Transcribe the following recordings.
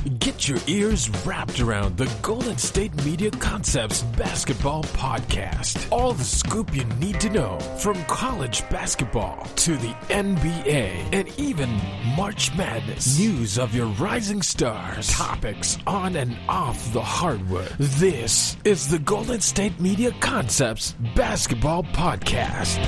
Get your ears wrapped around the Golden State Media Concepts Basketball Podcast. All the scoop you need to know, from college basketball to the NBA and even March Madness. News of your rising stars, topics on and off the hardwood. This is the Golden State Media Concepts Basketball Podcast.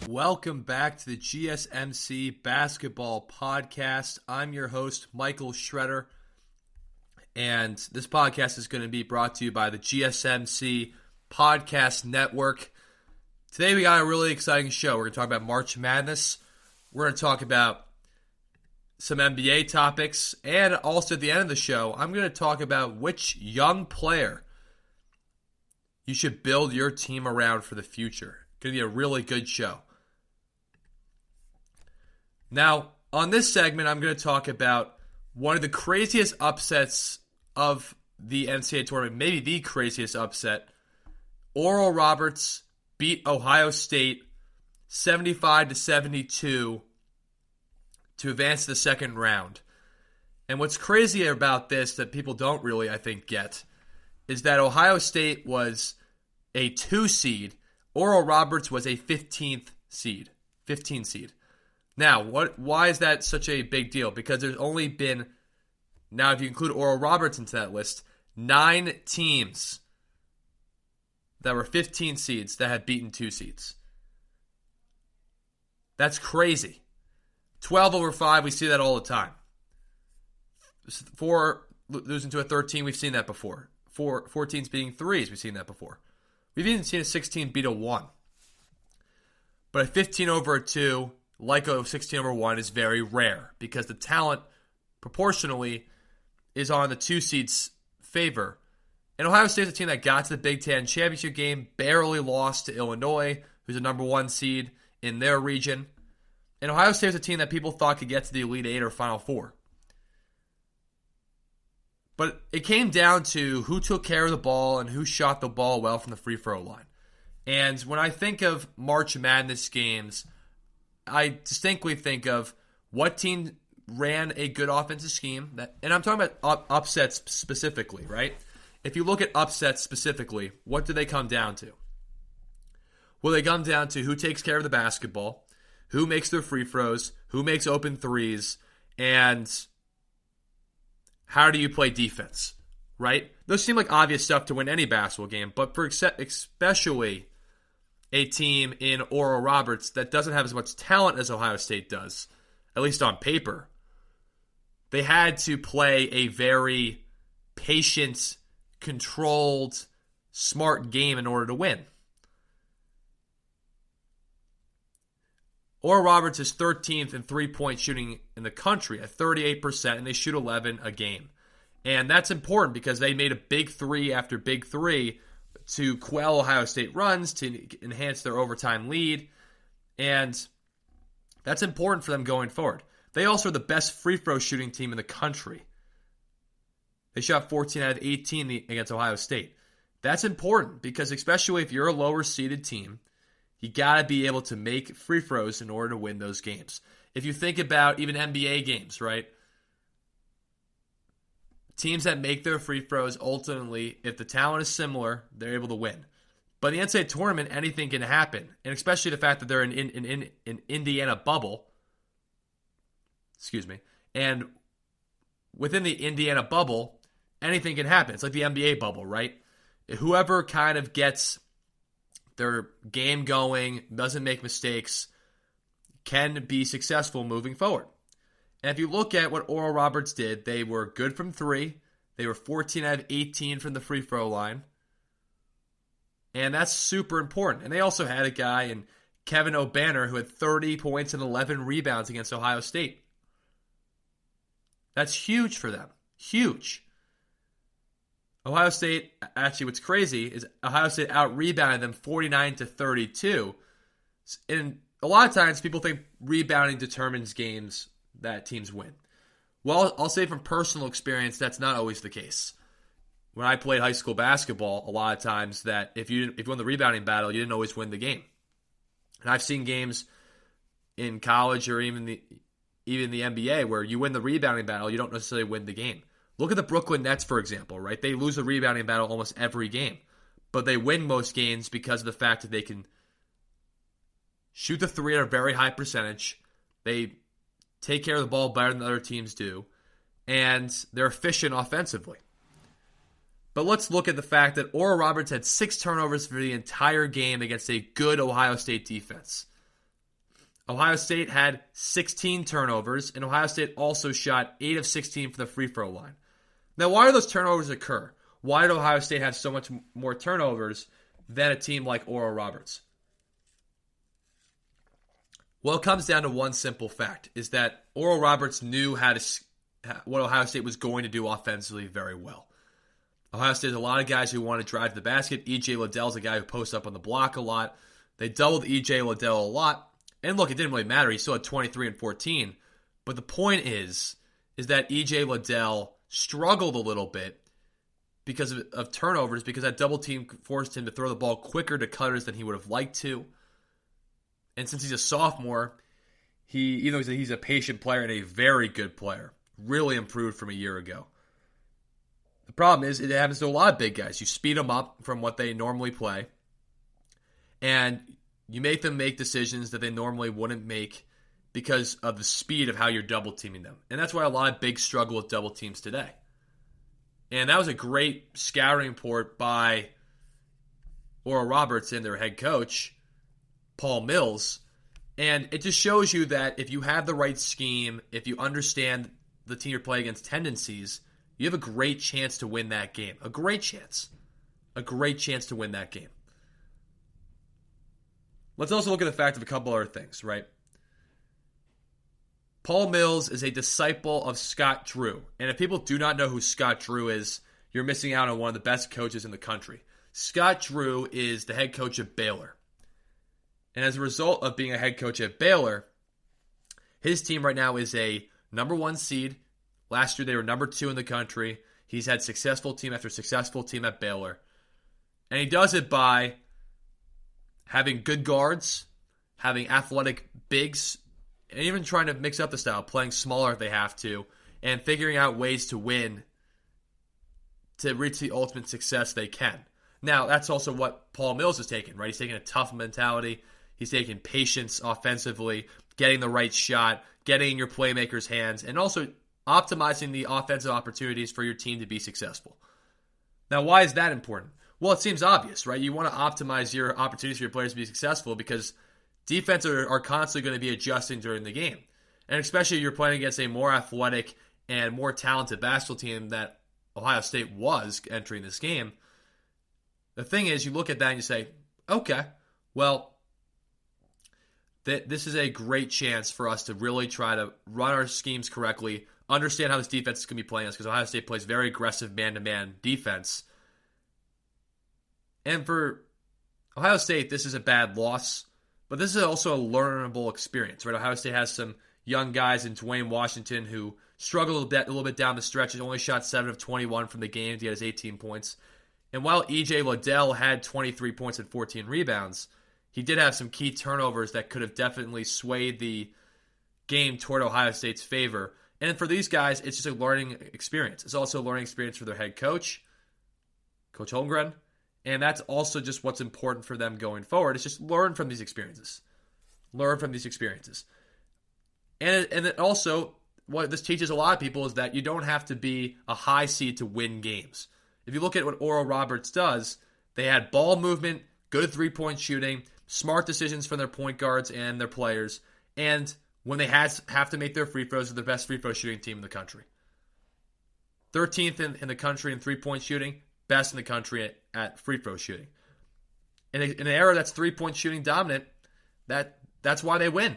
Welcome back to the GSMC Basketball Podcast. I'm your host, Michael Shredder, and this podcast is going to be brought to you by the GSMC Podcast Network. Today we got a really exciting show. We're going to talk about March Madness. We're going to talk about some NBA topics, and also at the end of the show, I'm going to talk about which young player you should build your team around for the future. It's going to be a really good show. Now, on this segment, I'm going to talk about one of the craziest upsets of the NCAA tournament, maybe the craziest upset. Oral Roberts beat Ohio State 75-72 to advance to the second round. And what's crazy about this that people don't really, I think, get is that Ohio State was a 2 seed. Oral Roberts was a 15 seed. Now, why is that such a big deal? Because there's only been, now if you include Oral Roberts into that list, 9 teams that were 15 seeds that had beaten 2 seeds. That's crazy. 12 over 5, we see that all the time. 4 losing to a 13, we've seen that before. 4 teams beating 3s, we've seen that before. We've even seen a 16 beat a 1. But a 15 over a 2, like a 16 over 1, is very rare because the talent proportionally is on the 2 seeds' favor. And Ohio State's a team that got to the Big Ten championship game, barely lost to Illinois, who's a number 1 seed in their region. And Ohio State's a team that people thought could get to the Elite 8 or Final 4. But it came down to who took care of the ball and who shot the ball well from the free throw line. And when I think of March Madness games, I distinctly think of what team ran a good offensive scheme. And I'm talking about upsets specifically, right? If you look at upsets specifically, what do they come down to? Well, they come down to who takes care of the basketball, who makes their free throws, who makes open threes, and how do you play defense, right? Those seem like obvious stuff to win any basketball game, but for especially a team in Oral Roberts that doesn't have as much talent as Ohio State does, at least on paper, they had to play a very patient, controlled, smart game in order to win. Oral Roberts is 13th in three-point shooting in the country at 38%, and they shoot 11 a game. And that's important because they made a big 3 after big 3 to quell Ohio State runs, to enhance their overtime lead, and that's important for them going forward. They also are the best free throw shooting team in the country. They shot 14 out of 18 against Ohio State. That's important because especially if you're a lower seeded team, you got to be able to make free throws in order to win those games. If you think about even NBA games, right? Teams that make their free throws, ultimately, if the talent is similar, they're able to win. But in the NCAA tournament, anything can happen. And especially the fact that they're in Indiana bubble. Excuse me. And within the Indiana bubble, anything can happen. It's like the NBA bubble, right? Whoever kind of gets their game going, doesn't make mistakes, can be successful moving forward. And if you look at what Oral Roberts did, they were good from 3. They were 14 out of 18 from the free throw line. And that's super important. And they also had a guy in Kevin O'Banner who had 30 points and 11 rebounds against Ohio State. That's huge for them. Huge. Ohio State, actually what's crazy is Ohio State out-rebounded them 49-32. And a lot of times people think rebounding determines games that teams win. Well, I'll say from personal experience, that's not always the case. When I played high school basketball, a lot of times that if you won the rebounding battle, you didn't always win the game. And I've seen games in college or even the NBA where you win the rebounding battle, you don't necessarily win the game. Look at the Brooklyn Nets, for example, right? They lose the rebounding battle almost every game. But they win most games because of the fact that they can shoot the three at a very high percentage. They take care of the ball better than other teams do. And they're efficient offensively. But let's look at the fact that Oral Roberts had 6 turnovers for the entire game against a good Ohio State defense. Ohio State had 16 turnovers, and Ohio State also shot 8 of 16 from the free throw line. Now, why do those turnovers occur? Why did Ohio State have so much more turnovers than a team like Oral Roberts? Well, it comes down to one simple fact, is that Oral Roberts knew what Ohio State was going to do offensively very well. Ohio State has a lot of guys who want to drive to the basket. E.J. Liddell's a guy who posts up on the block a lot. They doubled E.J. Liddell a lot. And look, it didn't really matter. He still had 23 and 14. But the point is that E.J. Liddell struggled a little bit because of turnovers, because that double team forced him to throw the ball quicker to cutters than he would have liked to. And since he's a sophomore, even though he's a patient player and a very good player, really improved from a year ago. The problem is it happens to a lot of big guys. You speed them up from what they normally play, and you make them make decisions that they normally wouldn't make because of the speed of how you're double teaming them. And that's why a lot of bigs struggle with double teams today. And that was a great scouting report by Oral Roberts and their head coach, Paul Mills. And it just shows you that if you have the right scheme, if you understand the team you're playing against tendencies, you have a great chance to win that game. A great chance. A great chance to win that game. Let's also look at the fact of a couple other things, right? Paul Mills is a disciple of Scott Drew. And if people do not know who Scott Drew is, you're missing out on one of the best coaches in the country. Scott Drew is the head coach of Baylor. And as a result of being a head coach at Baylor, his team right now is a number 1 seed. Last year, they were number 2 in the country. He's had successful team after successful team at Baylor. And he does it by having good guards, having athletic bigs, and even trying to mix up the style, playing smaller if they have to, and figuring out ways to win to reach the ultimate success they can. Now, that's also what Paul Mills is taking, right? He's taking a tough mentality. He's taking patience offensively, getting the right shot, getting in your playmakers' hands, and also optimizing the offensive opportunities for your team to be successful. Now, why is that important? Well, it seems obvious, right? You want to optimize your opportunities for your players to be successful because defenses are constantly going to be adjusting during the game. And especially if you're playing against a more athletic and more talented basketball team that Ohio State was entering this game. The thing is, you look at that and you say, okay, well, this is a great chance for us to really try to run our schemes correctly, understand how this defense is going to be playing us, because Ohio State plays very aggressive man-to-man defense. And for Ohio State, this is a bad loss, but this is also a learnable experience, right? Ohio State has some young guys in Dwayne Washington who struggled a little bit down the stretch. He only shot 7 of 21 from the game to get his 18 points. And while E.J. Liddell had 23 points and 14 rebounds, he did have some key turnovers that could have definitely swayed the game toward Ohio State's favor. And for these guys, it's just a learning experience. It's also a learning experience for their head coach, Coach Holmgren. And that's also just what's important for them going forward. It's just learn from these experiences. Learn from these experiences. And it also, what this teaches a lot of people is that you don't have to be a high seed to win games. If you look at what Oral Roberts does, they had ball movement, good three-point shooting, smart decisions from their point guards and their players, and when they have to make their free throws, they're the best free throw shooting team in the country. 13th in the country in three-point shooting, best in the country at free throw shooting. In an era that's three-point shooting dominant, that's why they win.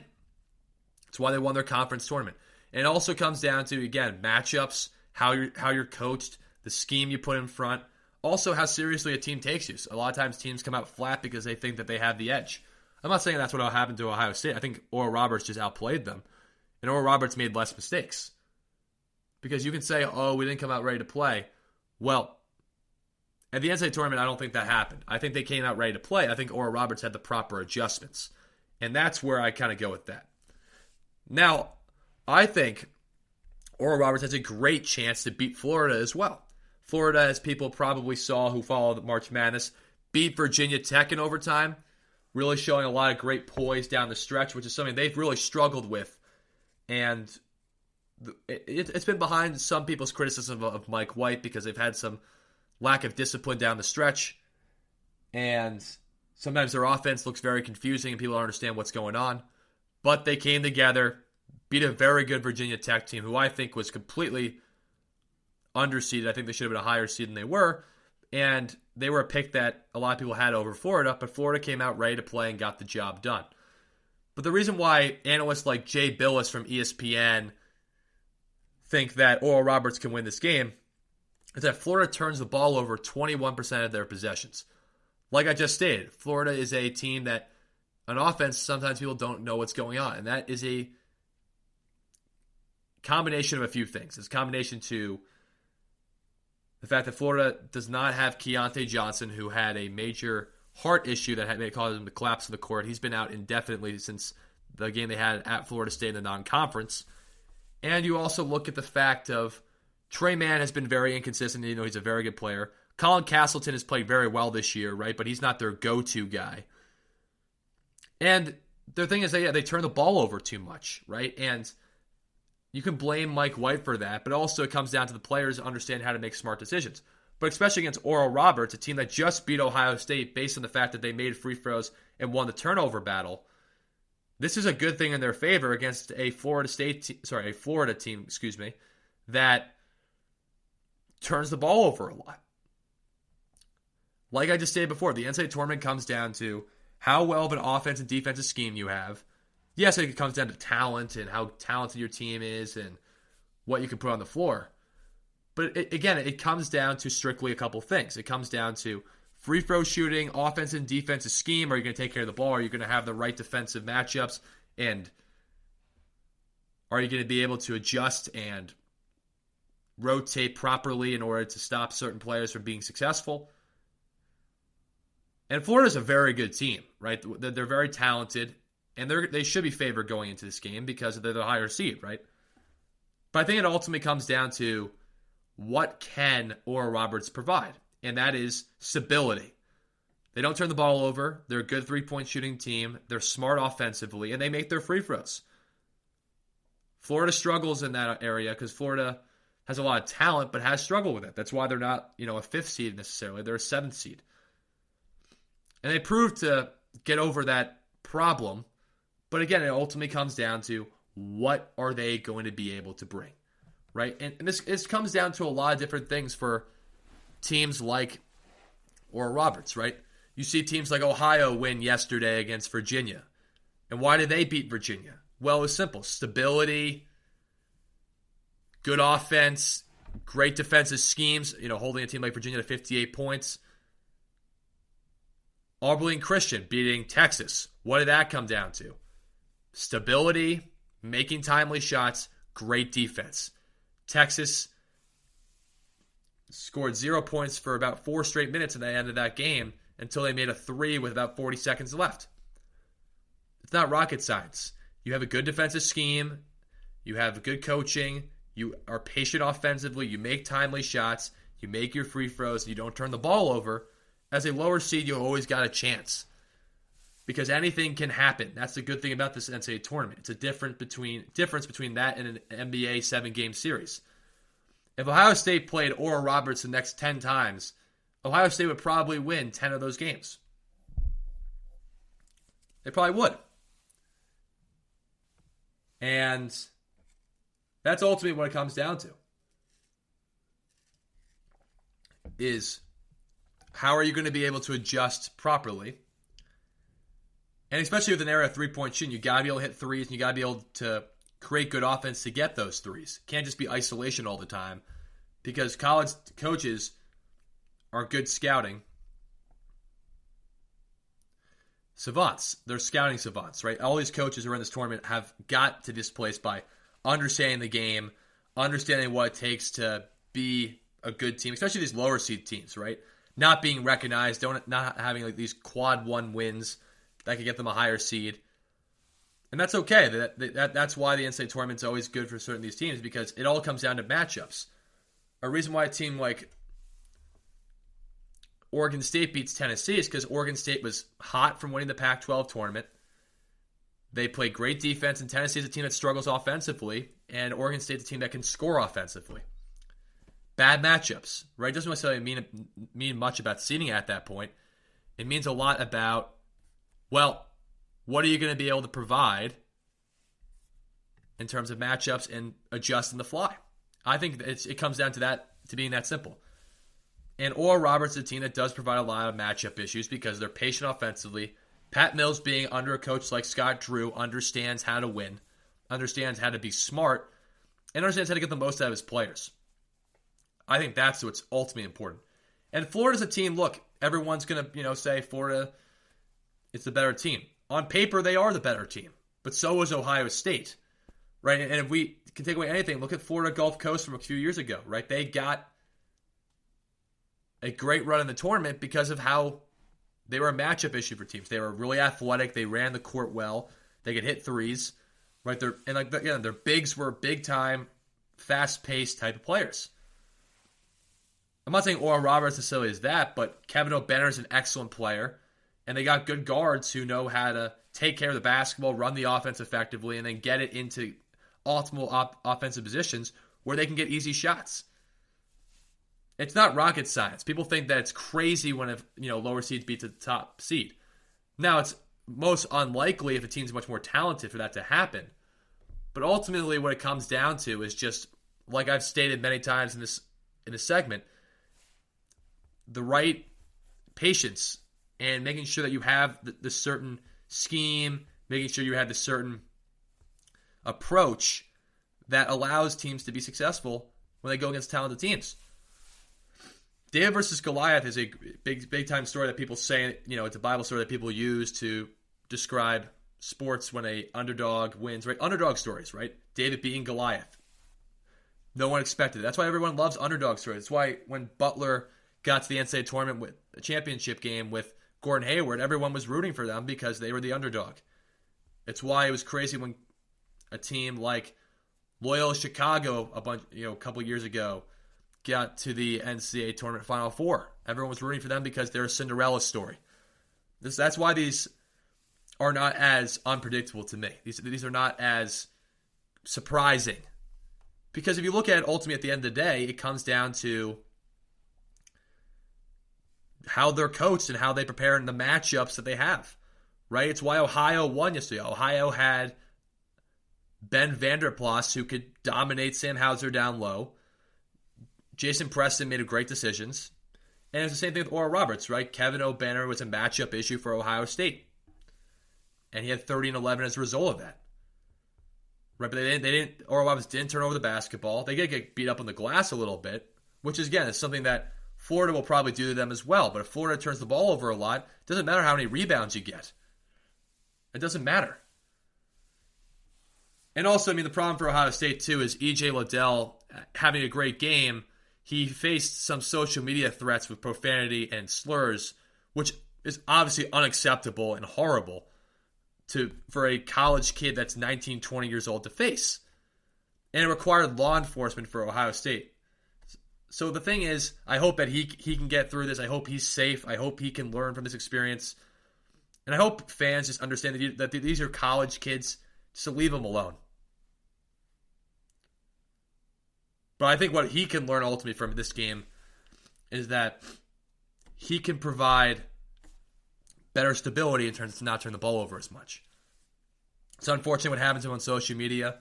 It's why they won their conference tournament. And it also comes down to, again, matchups, how you're coached, the scheme you put in front, also how seriously a team takes you. So a lot of times teams come out flat because they think that they have the edge. I'm not saying that's what happened to Ohio State. I think Oral Roberts just outplayed them. And Oral Roberts made less mistakes. Because you can say, oh, we didn't come out ready to play. Well, at the NCAA tournament, I don't think that happened. I think they came out ready to play. I think Oral Roberts had the proper adjustments. And that's where I kind of go with that. Now, I think Oral Roberts has a great chance to beat Florida as well. Florida, as people probably saw who followed March Madness, beat Virginia Tech in overtime, really showing a lot of great poise down the stretch, which is something they've really struggled with. And it's been behind some people's criticism of Mike White because they've had some lack of discipline down the stretch. And sometimes their offense looks very confusing and people don't understand what's going on. But they came together, beat a very good Virginia Tech team who I think was completely underseeded. I think they should have been a higher seed than they were. And they were a pick that a lot of people had over Florida, but Florida came out ready to play and got the job done. But the reason why analysts like Jay Billis from ESPN think that Oral Roberts can win this game is that Florida turns the ball over 21% of their possessions. Like I just stated, Florida is a team that on offense, sometimes people don't know what's going on. And that is a combination of a few things. It's a combination to the fact that Florida does not have Keontae Johnson, who had a major heart issue that may cause him to collapse on the court. He's been out indefinitely since the game they had at Florida State in the non-conference. And you also look at the fact of Trey Mann has been very inconsistent. You know, he's a very good player. Colin Castleton has played very well this year, right? But he's not their go-to guy. And their thing is they turn the ball over too much, right? And you can blame Mike White for that, but also it comes down to the players understanding how to make smart decisions. But especially against Oral Roberts, a team that just beat Ohio State based on the fact that they made free throws and won the turnover battle, this is a good thing in their favor against a Florida team, that turns the ball over a lot. Like I just stated before, the NCAA tournament comes down to how well of an offense and defensive scheme you have. Yes, it comes down to talent and how talented your team is and what you can put on the floor. But it comes down to strictly a couple things. It comes down to free throw shooting, offensive and defensive scheme. Are you going to take care of the ball? Are you going to have the right defensive matchups? And are you going to be able to adjust and rotate properly in order to stop certain players from being successful? And Florida's a very good team, right? They're very talented, and they should be favored going into this game because they're the higher seed, right? But I think it ultimately comes down to what can Oral Roberts provide, and that is stability. They don't turn the ball over. They're a good three-point shooting team. They're smart offensively, and they make their free throws. Florida struggles in that area because Florida has a lot of talent but has struggled with it. That's why they're not, a fifth seed necessarily. They're a seventh seed. And they proved to get over that problem. But again, it ultimately comes down to what are they going to be able to bring, right? And this comes down to a lot of different things for teams like Oral Roberts, right? You see teams like Ohio win yesterday against Virginia. And why did they beat Virginia? Well, it was simple. Stability, good offense, great defensive schemes, holding a team like Virginia to 58 points. Abilene Christian beating Texas. What did that come down to? Stability, making timely shots, great defense. Texas scored 0 points for about 4 straight minutes at the end of that game until they made a 3 with about 40 seconds left. It's not rocket science. You have a good defensive scheme. You have good coaching. You are patient offensively. You make timely shots. You make your free throws. You don't turn the ball over. As a lower seed, you always got a chance because anything can happen. That's the good thing about this NCAA tournament. It's a difference between that and an NBA 7-game series. If Ohio State played Oral Roberts the next 10 times, Ohio State would probably win 10 of those games. They probably would. And that's ultimately what it comes down to. is how are you going to be able to adjust properly? And especially with an era of three-point shooting, you got to be able to hit threes, and you got to be able to create good offense to get those threes. Can't just be isolation all the time, because college coaches are good scouting savants. They're scouting savants, right? All these coaches who are in this tournament have got to displace by understanding the game, understanding what it takes to be a good team, especially these lower seed teams, right? Not being recognized, not having like these quad one wins that could get them a higher seed. And that's okay. That's why the NCAA tournament's always good for certain of these teams, because it all comes down to matchups. A reason why a team like Oregon State beats Tennessee is because Oregon State was hot from winning the Pac-12 tournament. They play great defense, and Tennessee is a team that struggles offensively, and Oregon State's a team that can score offensively. Bad matchups, right? It doesn't necessarily mean much about seeding at that point. It means a lot about, well, what are you going to be able to provide in terms of matchups and adjust on the fly? I think it comes down to that, to being that simple. And Oral Roberts is a team that does provide a lot of matchup issues because they're patient offensively. Pat Mills, being under a coach like Scott Drew, understands how to win, understands how to be smart, and understands how to get the most out of his players. I think that's what's ultimately important. And Florida's a team, look, everyone's going to say Florida is the better team. On paper, they are the better team, but so is Ohio State, right? And if we can take away anything, look at Florida Gulf Coast from a few years ago, right? They got a great run in the tournament because of how they were a matchup issue for teams. They were really athletic. They ran the court well. They could hit threes, right? Their bigs were big-time, fast-paced type of players. I'm not saying Oral Roberts necessarily is that, but Kevin O'Banner is an excellent player, and they got good guards who know how to take care of the basketball, run the offense effectively, and then get it into optimal offensive positions where they can get easy shots. It's not rocket science. People think that it's crazy when lower seeds beat the top seed. Now, it's most unlikely if a team's much more talented for that to happen. But ultimately, what it comes down to is just, like I've stated many times in this segment, the right patience and making sure that you have the certain scheme, making sure you have the certain approach that allows teams to be successful when they go against talented teams. David versus Goliath is a big time story that people say, it's a Bible story that people use to describe sports when a underdog wins, right? Underdog stories, right? David beating Goliath. No one expected it. That's why everyone loves underdog stories. That's why when Butler got to the NCAA tournament with a championship game with Gordon Hayward, everyone was rooting for them because they were the underdog. It's why it was crazy when a team like Loyola Chicago a couple years ago got to the NCAA tournament Final Four. Everyone was rooting for them because they're a Cinderella story. That's why these are not as unpredictable to me. These are not as surprising. Because if you look at it ultimately at the end of the day, it comes down to how they're coached and how they prepare in the matchups that they have. Right? It's why Ohio won yesterday. Ohio had Ben Vanderplas, who could dominate Sam Hauser down low. Jason Preston made great decisions. And it's the same thing with Oral Roberts, right? Kevin O'Banner was a matchup issue for Ohio State. And he had 30 and 11 as a result of that. Right, but Oral Roberts didn't turn over the basketball. They did get beat up on the glass a little bit, which is, again, is something that Florida will probably do to them as well. But if Florida turns the ball over a lot, it doesn't matter how many rebounds you get. It doesn't matter. And also, the problem for Ohio State, too, is E.J. Liddell having a great game. He faced some social media threats with profanity and slurs, which is obviously unacceptable and horrible for a college kid that's 19, 20 years old to face. And it required law enforcement for Ohio State. So the thing is, I hope that he can get through this. I hope he's safe. I hope he can learn from this experience. And I hope fans just understand that these are college kids, just to leave them alone. But I think what he can learn ultimately from this game is that he can provide better stability in terms of not turning the ball over as much. It's unfortunate what happened to him on social media,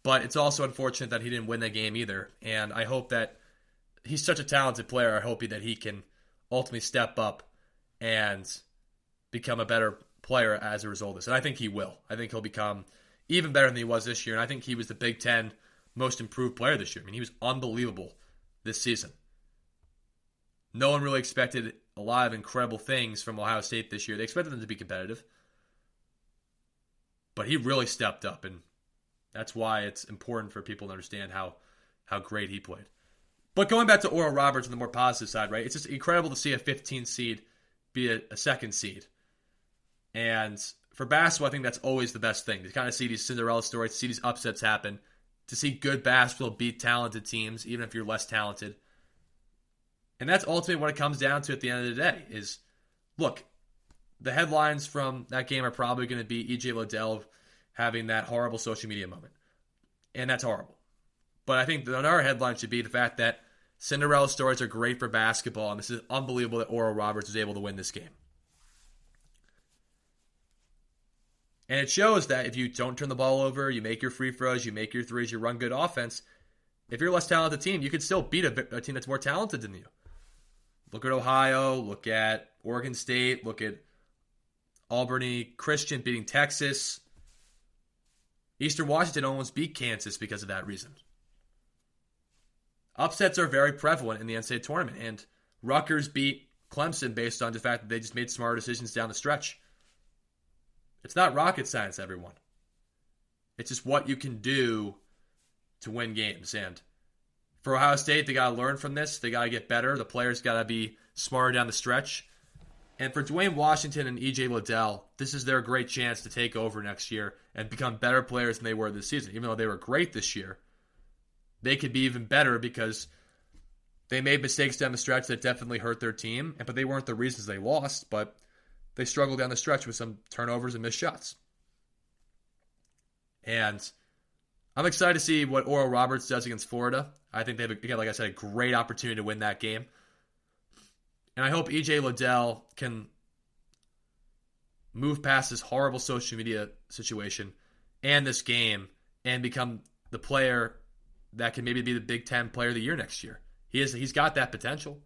but it's also unfortunate that he didn't win that game either. And I hope that he's such a talented player. I hope that he can ultimately step up and become a better player as a result of this. And I think he will. I think he'll become even better than he was this year. And I think he was the Big Ten most improved player this year. I mean, he was unbelievable this season. No one really expected a lot of incredible things from Ohio State this year. They expected them to be competitive. But he really stepped up, and that's why it's important for people to understand how great he played. But going back to Oral Roberts on the more positive side, right? It's just incredible to see a 15 seed be a second seed. And for basketball, I think that's always the best thing. To kind of see these Cinderella stories, to see these upsets happen, to see good basketball beat talented teams, even if you're less talented. And that's ultimately what it comes down to at the end of the day is, look, the headlines from that game are probably going to be E.J. Liddell having that horrible social media moment. And that's horrible. But I think another headline should be the fact that Cinderella stories are great for basketball, and this is unbelievable that Oral Roberts was able to win this game. And it shows that if you don't turn the ball over, you make your free throws, you make your threes, you run good offense, if you're a less talented team, you can still beat a team that's more talented than you. Look at Ohio, look at Oregon State, look at Albany Christian beating Texas. Eastern Washington almost beat Kansas because of that reason. Upsets are very prevalent in the NCAA tournament, and Rutgers beat Clemson based on the fact that they just made smarter decisions down the stretch. It's not rocket science, everyone. It's just what you can do to win games. And for Ohio State, they got to learn from this. They got to get better. The players got to be smarter down the stretch. And for Dwayne Washington and E.J. Liddell, this is their great chance to take over next year and become better players than they were this season. Even though they were great this year, they could be even better because they made mistakes down the stretch that definitely hurt their team. But they weren't the reasons they lost, but they struggled down the stretch with some turnovers and missed shots. And I'm excited to see what Oral Roberts does against Florida. I think they have, again, like I said, a great opportunity to win that game. And I hope E.J. Liddell can move past this horrible social media situation and this game and become the player that can maybe be the Big Ten Player of the Year next year. He's got that potential.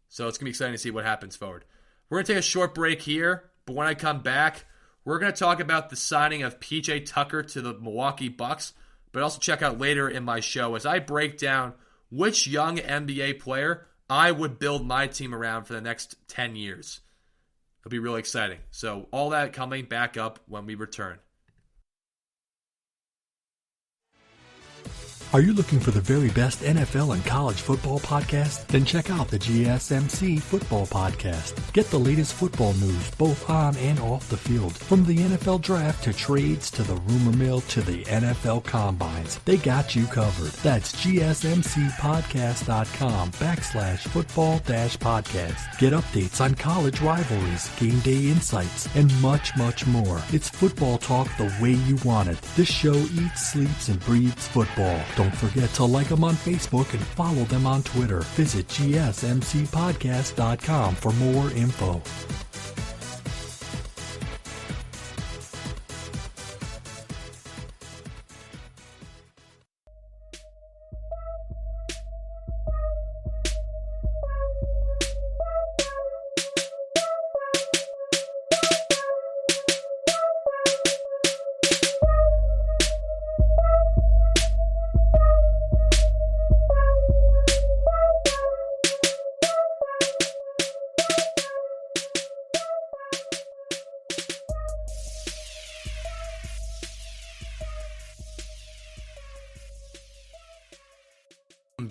So it's going to be exciting to see what happens forward. We're going to take a short break here, but when I come back, we're going to talk about the signing of P.J. Tucker to the Milwaukee Bucks, but also check out later in my show as I break down which young NBA player I would build my team around for the next 10 years. It'll be really exciting. So all that coming back up when we return. Are you looking for the very best NFL and college football podcast? Then check out the GSMC Football Podcast. Get the latest football news both on and off the field. From the NFL Draft to trades to the rumor mill to the NFL Combines. They got you covered. That's GSMCpodcast.com/football-podcast. Get updates on college rivalries, game day insights, and much, much more. It's football talk the way you want it. This show eats, sleeps, and breathes football. Don't forget to like them on Facebook and follow them on Twitter. Visit GSMCpodcast.com for more info.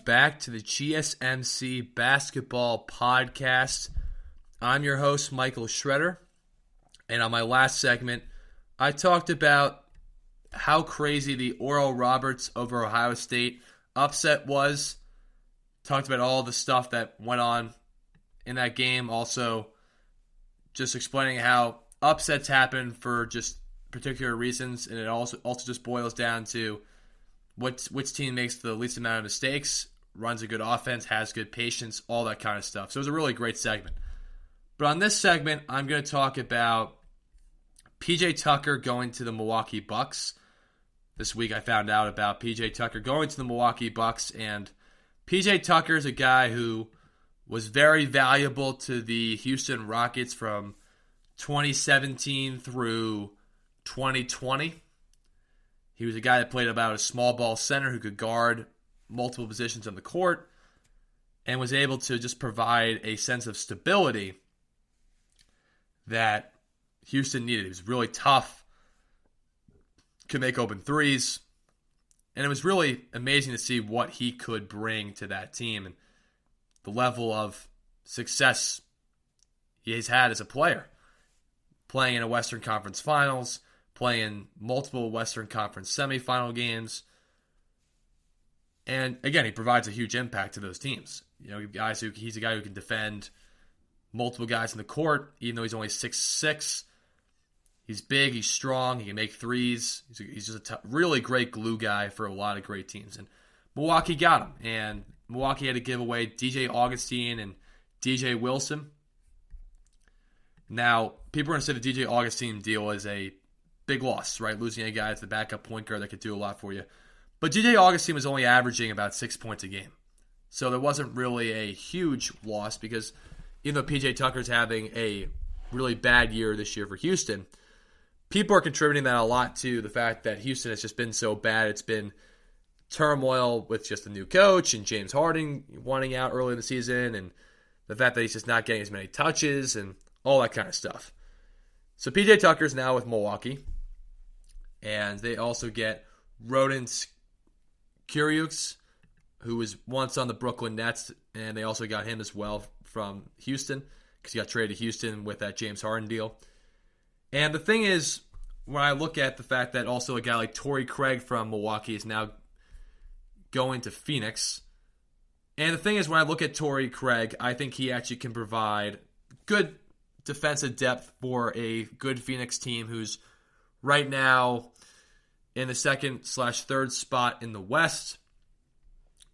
Back to the GSMC Basketball Podcast. I'm your host, Michael Schroeder. And on my last segment, I talked about how crazy the Oral Roberts over Ohio State upset was. Talked about all the stuff that went on in that game. Also, just explaining how upsets happen for just particular reasons. And it also just boils down to which team makes the least amount of mistakes, runs a good offense, has good patience, all that kind of stuff. So it was a really great segment. But on this segment, I'm going to talk about P.J. Tucker going to the Milwaukee Bucks. This week I found out about P.J. Tucker going to the Milwaukee Bucks, and PJ Tucker is a guy who was very valuable to the Houston Rockets from 2017 through 2020. He was a guy that played about a small ball center who could guard multiple positions on the court and was able to just provide a sense of stability that Houston needed. He was really tough, could make open threes, and it was really amazing to see what he could bring to that team and the level of success he's had as a player. Playing in a Western Conference Finals, playing multiple Western Conference semifinal games. And again, he provides a huge impact to those teams. He's a guy who can defend multiple guys in the court, even though he's only 6'6". He's big, he's strong, he can make threes. He's just a really great glue guy for a lot of great teams. And Milwaukee got him. And Milwaukee had to give away DJ Augustine and DJ Wilson. Now, people are going to say the DJ Augustine deal is a big loss, right? Losing a guy as the backup point guard that could do a lot for you. But DJ Augustine was only averaging about 6 points a game. So there wasn't really a huge loss because even though PJ Tucker's having a really bad year this year for Houston, people are contributing that a lot to the fact that Houston has just been so bad. It's been turmoil with just the new coach and James Harden wanting out early in the season and the fact that he's just not getting as many touches and all that kind of stuff. So PJ Tucker's now with Milwaukee, and they also get Rodin Kurics, who was once on the Brooklyn Nets, and they also got him as well from Houston because he got traded to Houston with that James Harden deal. And the thing is, when I look at the fact that also a guy like Torrey Craig from Milwaukee is now going to Phoenix, and the thing is, when I look at Torrey Craig, I think he actually can provide good defensive depth for a good Phoenix team who's right now in the 2nd/3rd spot in the West.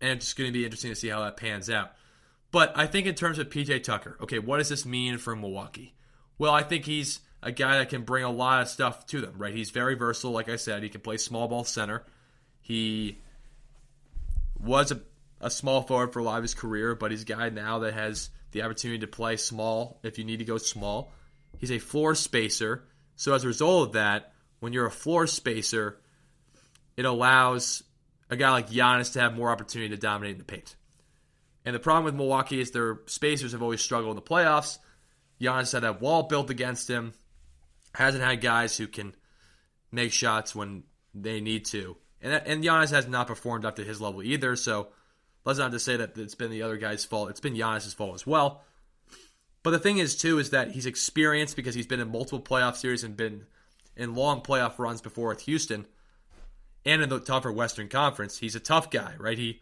And it's just going to be interesting to see how that pans out. But I think in terms of PJ Tucker, okay, what does this mean for Milwaukee? Well, I think he's a guy that can bring a lot of stuff to them, right? He's very versatile, like I said. He can play small ball center. He was a small forward for a lot of his career, but he's a guy now that has the opportunity to play small if you need to go small. He's a floor spacer. So as a result of that, when you're a floor spacer, it allows a guy like Giannis to have more opportunity to dominate in the paint. And the problem with Milwaukee is their spacers have always struggled in the playoffs. Giannis had that wall built against him. Hasn't had guys who can make shots when they need to. And Giannis has not performed up to his level either, so let's not just say that it's been the other guy's fault. It's been Giannis' fault as well. But the thing is, too, is that he's experienced because he's been in multiple playoff series and been in long playoff runs before with Houston and in the tougher Western Conference. He's a tough guy, right? He's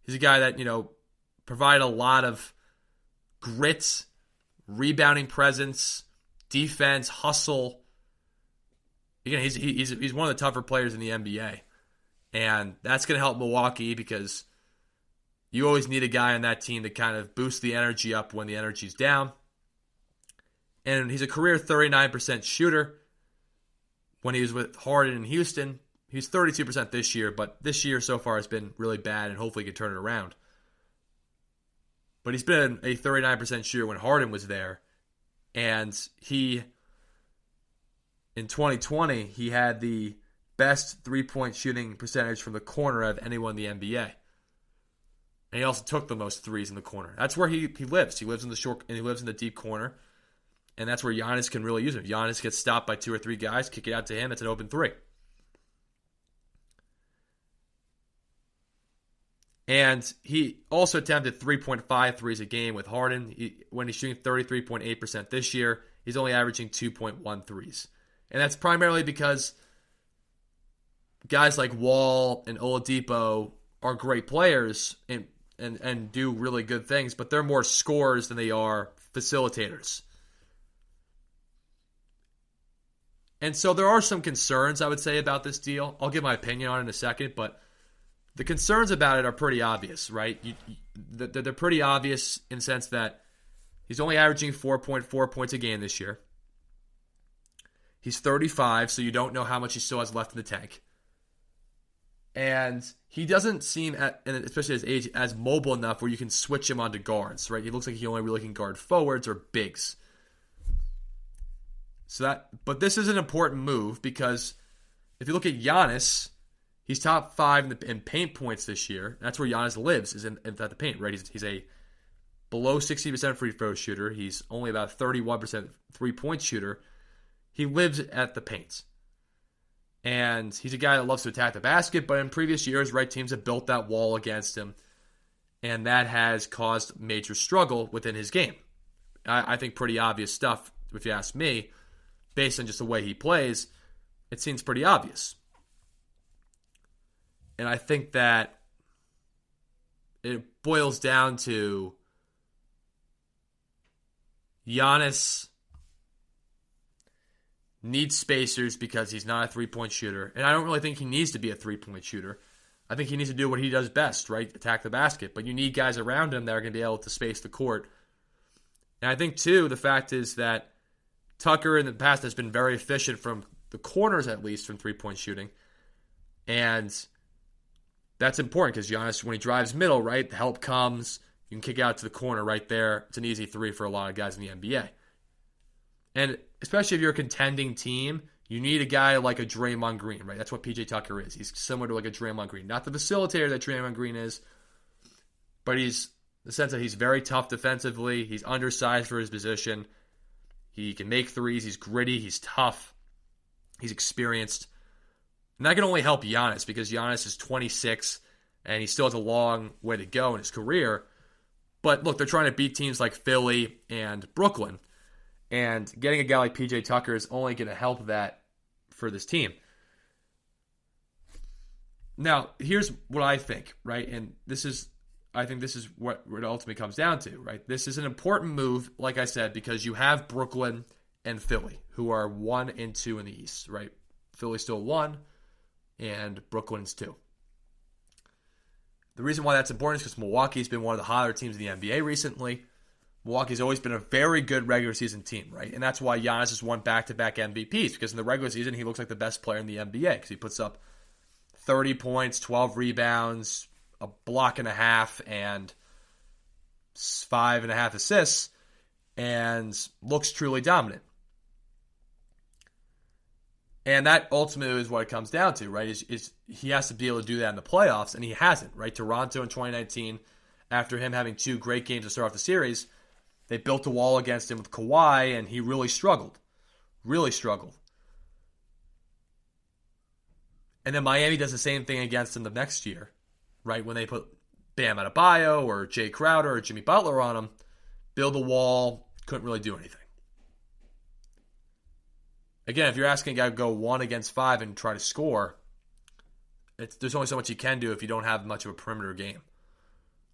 a guy that, provided a lot of grit, rebounding presence, defense, hustle. Again, he's one of the tougher players in the NBA. And that's going to help Milwaukee because you always need a guy on that team to kind of boost the energy up when the energy's down. And he's a career 39% shooter. When he was with Harden in Houston, he's 32% this year, but this year so far has been really bad and hopefully he can turn it around. But he's been a 39% shooter when Harden was there. And in 2020, he had the best three-point shooting percentage from the corner of anyone in the NBA. And he also took the most threes in the corner. That's where he lives. He lives in the short and he lives in the deep corner. And that's where Giannis can really use him. If Giannis gets stopped by 2 or 3 guys, kick it out to him, it's an open 3. And he also attempted 3.5 threes a game with Harden. When he's shooting 33.8% this year, he's only averaging 2.1 threes. And that's primarily because guys like Wall and Oladipo are great players and do really good things, but they're more scorers than they are facilitators. And so there are some concerns, I would say, about this deal. I'll give my opinion on it in a second, but the concerns about it are pretty obvious, right? They're pretty obvious in the sense that he's only averaging 4.4 points a game this year. He's 35, so you don't know how much he still has left in the tank. And he doesn't seem, and especially at his age, as mobile enough where you can switch him onto guards, right? He looks like he only really can guard forwards or bigs. But this is an important move because if you look at Giannis, he's top 5 in paint points this year. That's where Giannis lives, is in the paint, right? He's a below 60% free throw shooter. He's only about 31% three-point shooter. He lives at the paint. And he's a guy that loves to attack the basket, but in previous years, right, teams have built that wall against him, and that has caused major struggle within his game. I think pretty obvious stuff, if you ask me, based on just the way he plays. It seems pretty obvious. And I think that it boils down to Giannis needs spacers because he's not a three-point shooter. And I don't really think he needs to be a three-point shooter. I think he needs to do what he does best, right? Attack the basket. But you need guys around him that are going to be able to space the court. And I think, too, the fact is that Tucker in the past has been very efficient from the corners, at least, from three-point shooting. And that's important because Giannis, when he drives middle, right, the help comes. You can kick out to the corner right there. It's an easy three for a lot of guys in the NBA. And especially if you're a contending team, you need a guy like a Draymond Green, right? That's what PJ Tucker is. He's similar to like a Draymond Green. Not the facilitator that Draymond Green is, but he's the sense that he's very tough defensively. He's undersized for his position. He can make threes. He's gritty. He's tough. He's experienced. And that can only help Giannis because Giannis is 26 and he still has a long way to go in his career. But look, they're trying to beat teams like Philly and Brooklyn. And getting a guy like PJ Tucker is only going to help that for this team. Now, here's what I think, right? And I think this is what it ultimately comes down to, right? This is an important move, like I said, because you have Brooklyn and Philly, who are 1 and 2 in the East, right? Philly's still 1, and Brooklyn's 2. The reason why that's important is because Milwaukee's been one of the hotter teams in the NBA recently. Milwaukee's always been a very good regular season team, right? And that's why Giannis has won back-to-back MVPs, because in the regular season, he looks like the best player in the NBA, because he puts up 30 points, 12 rebounds, a block and a half, and 5.5 assists, and looks truly dominant. And that ultimately is what it comes down to, right? Is he has to be able to do that in the playoffs, and he hasn't, right? Toronto in 2019, after him having 2 great games to start off the series, they built a wall against him with Kawhi, and he really struggled. Really struggled. And then Miami does the same thing against him the next year, right? When they put Bam Adebayo or Jay Crowder or Jimmy Butler on him, build a wall, couldn't really do anything. Again, if you're asking a guy to go 1 against 5 and try to score, there's only so much you can do if you don't have much of a perimeter game.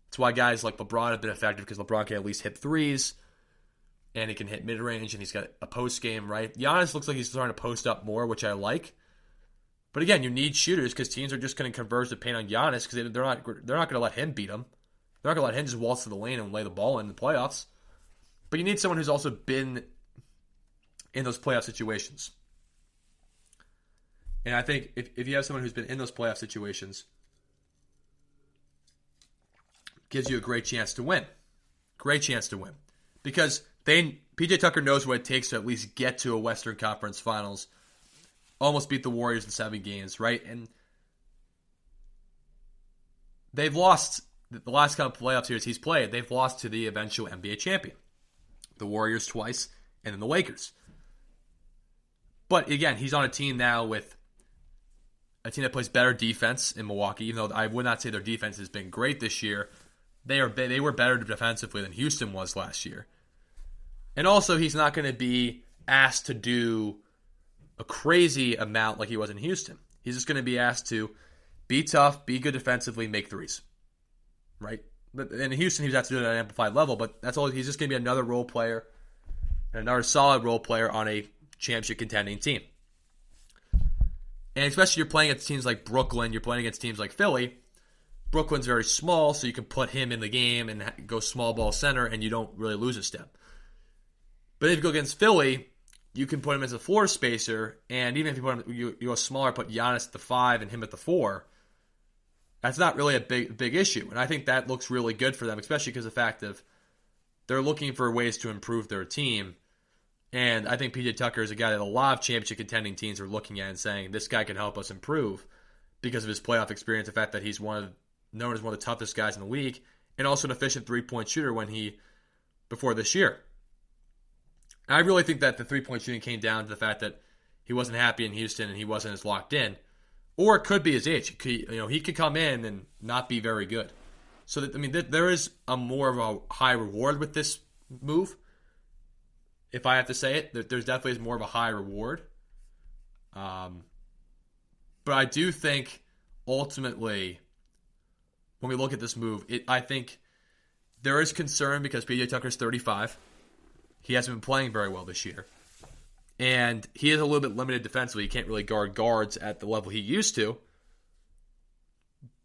That's why guys like LeBron have been effective, because LeBron can at least hit threes, and he can hit mid-range, and he's got a post game, right? Giannis looks like he's starting to post up more, which I like. But again, you need shooters because teams are just going to converge the paint on Giannis because they're not going to let him beat them. They're not going to let him just waltz to the lane and lay the ball in the playoffs. But you need someone who's also been in those playoff situations. And I think if you have someone who's been in those playoff situations, gives you a great chance to win. Great chance to win. Because PJ Tucker knows what it takes to at least get to a Western Conference Finals. Almost beat the Warriors in 7 games, right? And they've lost the last couple playoff series he's played. They've lost to the eventual NBA champion. The Warriors twice, and then the Lakers. But again, he's on a team now with a team that plays better defense in Milwaukee, even though I would not say their defense has been great this year. They were better defensively than Houston was last year. And also, he's not going to be asked to do a crazy amount like he was in Houston. He's just going to be asked to be tough, be good defensively, make threes. Right? But in Houston, he was asked to do it at an amplified level, but that's all. He's just going to be another role player, and another solid role player on a championship contending team. And especially you're playing against teams like Brooklyn, you're playing against teams like Philly. Brooklyn's very small, so you can put him in the game and go small ball center, and you don't really lose a step. But if you go against Philly, you can put him as a floor spacer, and even if you put him, you go smaller, put Giannis at the 5 and him at the 4, that's not really a big issue. And I think that looks really good for them, especially because of the fact of they're looking for ways to improve their team. And I think PJ Tucker is a guy that a lot of championship contending teams are looking at and saying, this guy can help us improve because of his playoff experience, the fact that he's known as one of the toughest guys in the league, and also an efficient three-point shooter before this year. And I really think that the three-point shooting came down to the fact that he wasn't happy in Houston and he wasn't as locked in. Or it could be his age. He could come in and not be very good. So, there is more of a high reward with this move. If I have to say it, there's definitely more of a high reward. But I do think, ultimately, when we look at this move, I think there is concern because PJ Tucker's 35. He hasn't been playing very well this year. And he is a little bit limited defensively. He can't really guard guards at the level he used to.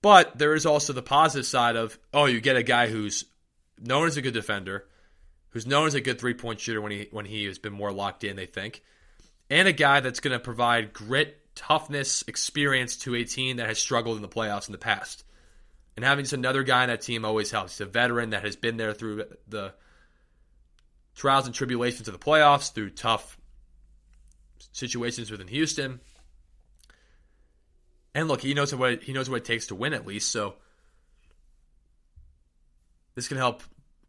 But there is also the positive side of, you get a guy who's known as a good defender, who's known as a good three-point shooter when he has been more locked in, they think, and a guy that's going to provide grit, toughness, experience to a team that has struggled in the playoffs in the past. And having just another guy on that team always helps. He's a veteran that has been there through the trials and tribulations of the playoffs, through tough situations within Houston. And look, he knows what it takes to win at least, so this can help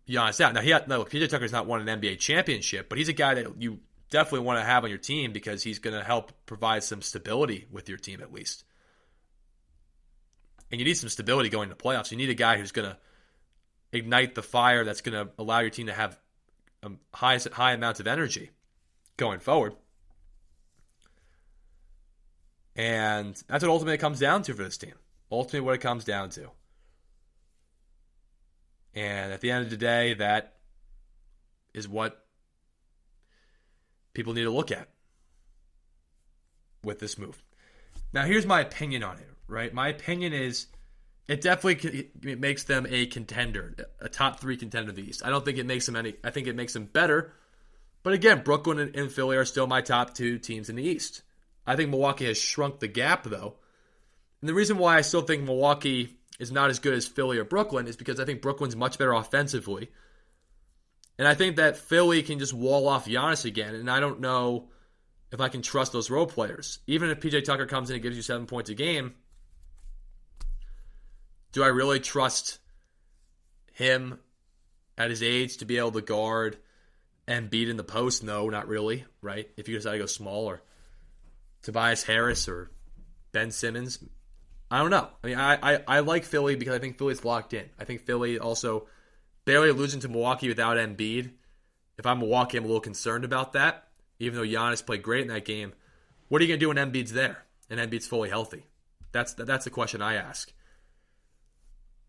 Giannis out. Now, PJ Tucker's not won an NBA championship, but he's a guy that you definitely want to have on your team because he's going to help provide some stability with your team at least. And you need some stability going into playoffs. You need a guy who's going to ignite the fire that's going to allow your team to have high amounts of energy going forward. And that's what ultimately it comes down to for this team. Ultimately what it comes down to. And at the end of the day, that is what people need to look at with this move. Now, here's my opinion on it, right? My opinion is it definitely makes them a contender, a top 3 contender of the East. I don't think it makes them I think it makes them better. But again, Brooklyn and Philly are still my top 2 teams in the East. I think Milwaukee has shrunk the gap, though. And the reason why I still think Milwaukee is not as good as Philly or Brooklyn is because I think Brooklyn's much better offensively. And I think that Philly can just wall off Giannis again, and I don't know if I can trust those role players. Even if PJ Tucker comes in and gives you 7 points a game, do I really trust him at his age to be able to guard and beat in the post? No, not really, right? If you decide to go small, or Tobias Harris or Ben Simmons, I don't know. I mean, I like Philly because I think Philly's locked in. I think Philly also barely losing to Milwaukee without Embiid. If I'm Milwaukee, I'm a little concerned about that. Even though Giannis played great in that game, what are you going to do when Embiid's there and Embiid's fully healthy? That's the question I ask.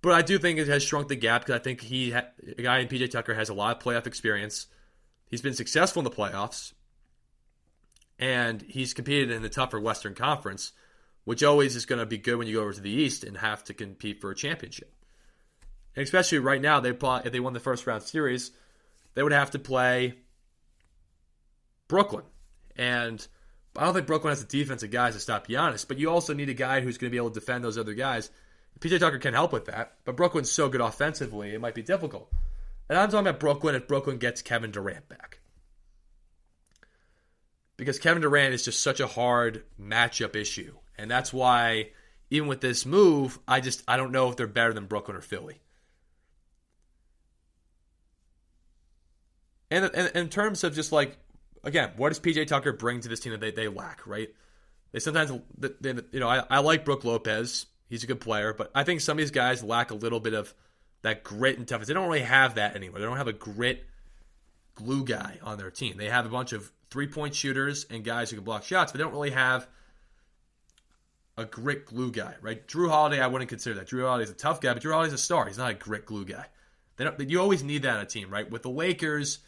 But I do think it has shrunk the gap because I think a guy in PJ Tucker has a lot of playoff experience. He's been successful in the playoffs. And he's competed in the tougher Western Conference, which always is going to be good when you go over to the East and have to compete for a championship. And especially right now, if they won the first round series, they would have to play Brooklyn. And I don't think Brooklyn has the defensive guys to stop Giannis, but you also need a guy who's going to be able to defend those other guys. PJ Tucker can help with that, but Brooklyn's so good offensively, it might be difficult. And I'm talking about Brooklyn if Brooklyn gets Kevin Durant back. Because Kevin Durant is just such a hard matchup issue. And that's why, even with this move, I don't know if they're better than Brooklyn or Philly. And in terms of just like, again, what does PJ Tucker bring to this team that they lack, right? They sometimes, I like Brook Lopez. He's a good player. But I think some of these guys lack a little bit of that grit and toughness. They don't really have that anymore. They don't have a grit glue guy on their team. They have a bunch of three-point shooters and guys who can block shots, but they don't really have a grit glue guy, right? Drew Holiday, I wouldn't consider that. Drew Holiday's a tough guy, but Drew Holiday's a star. He's not a grit glue guy. You always need that on a team, right? With the Lakers,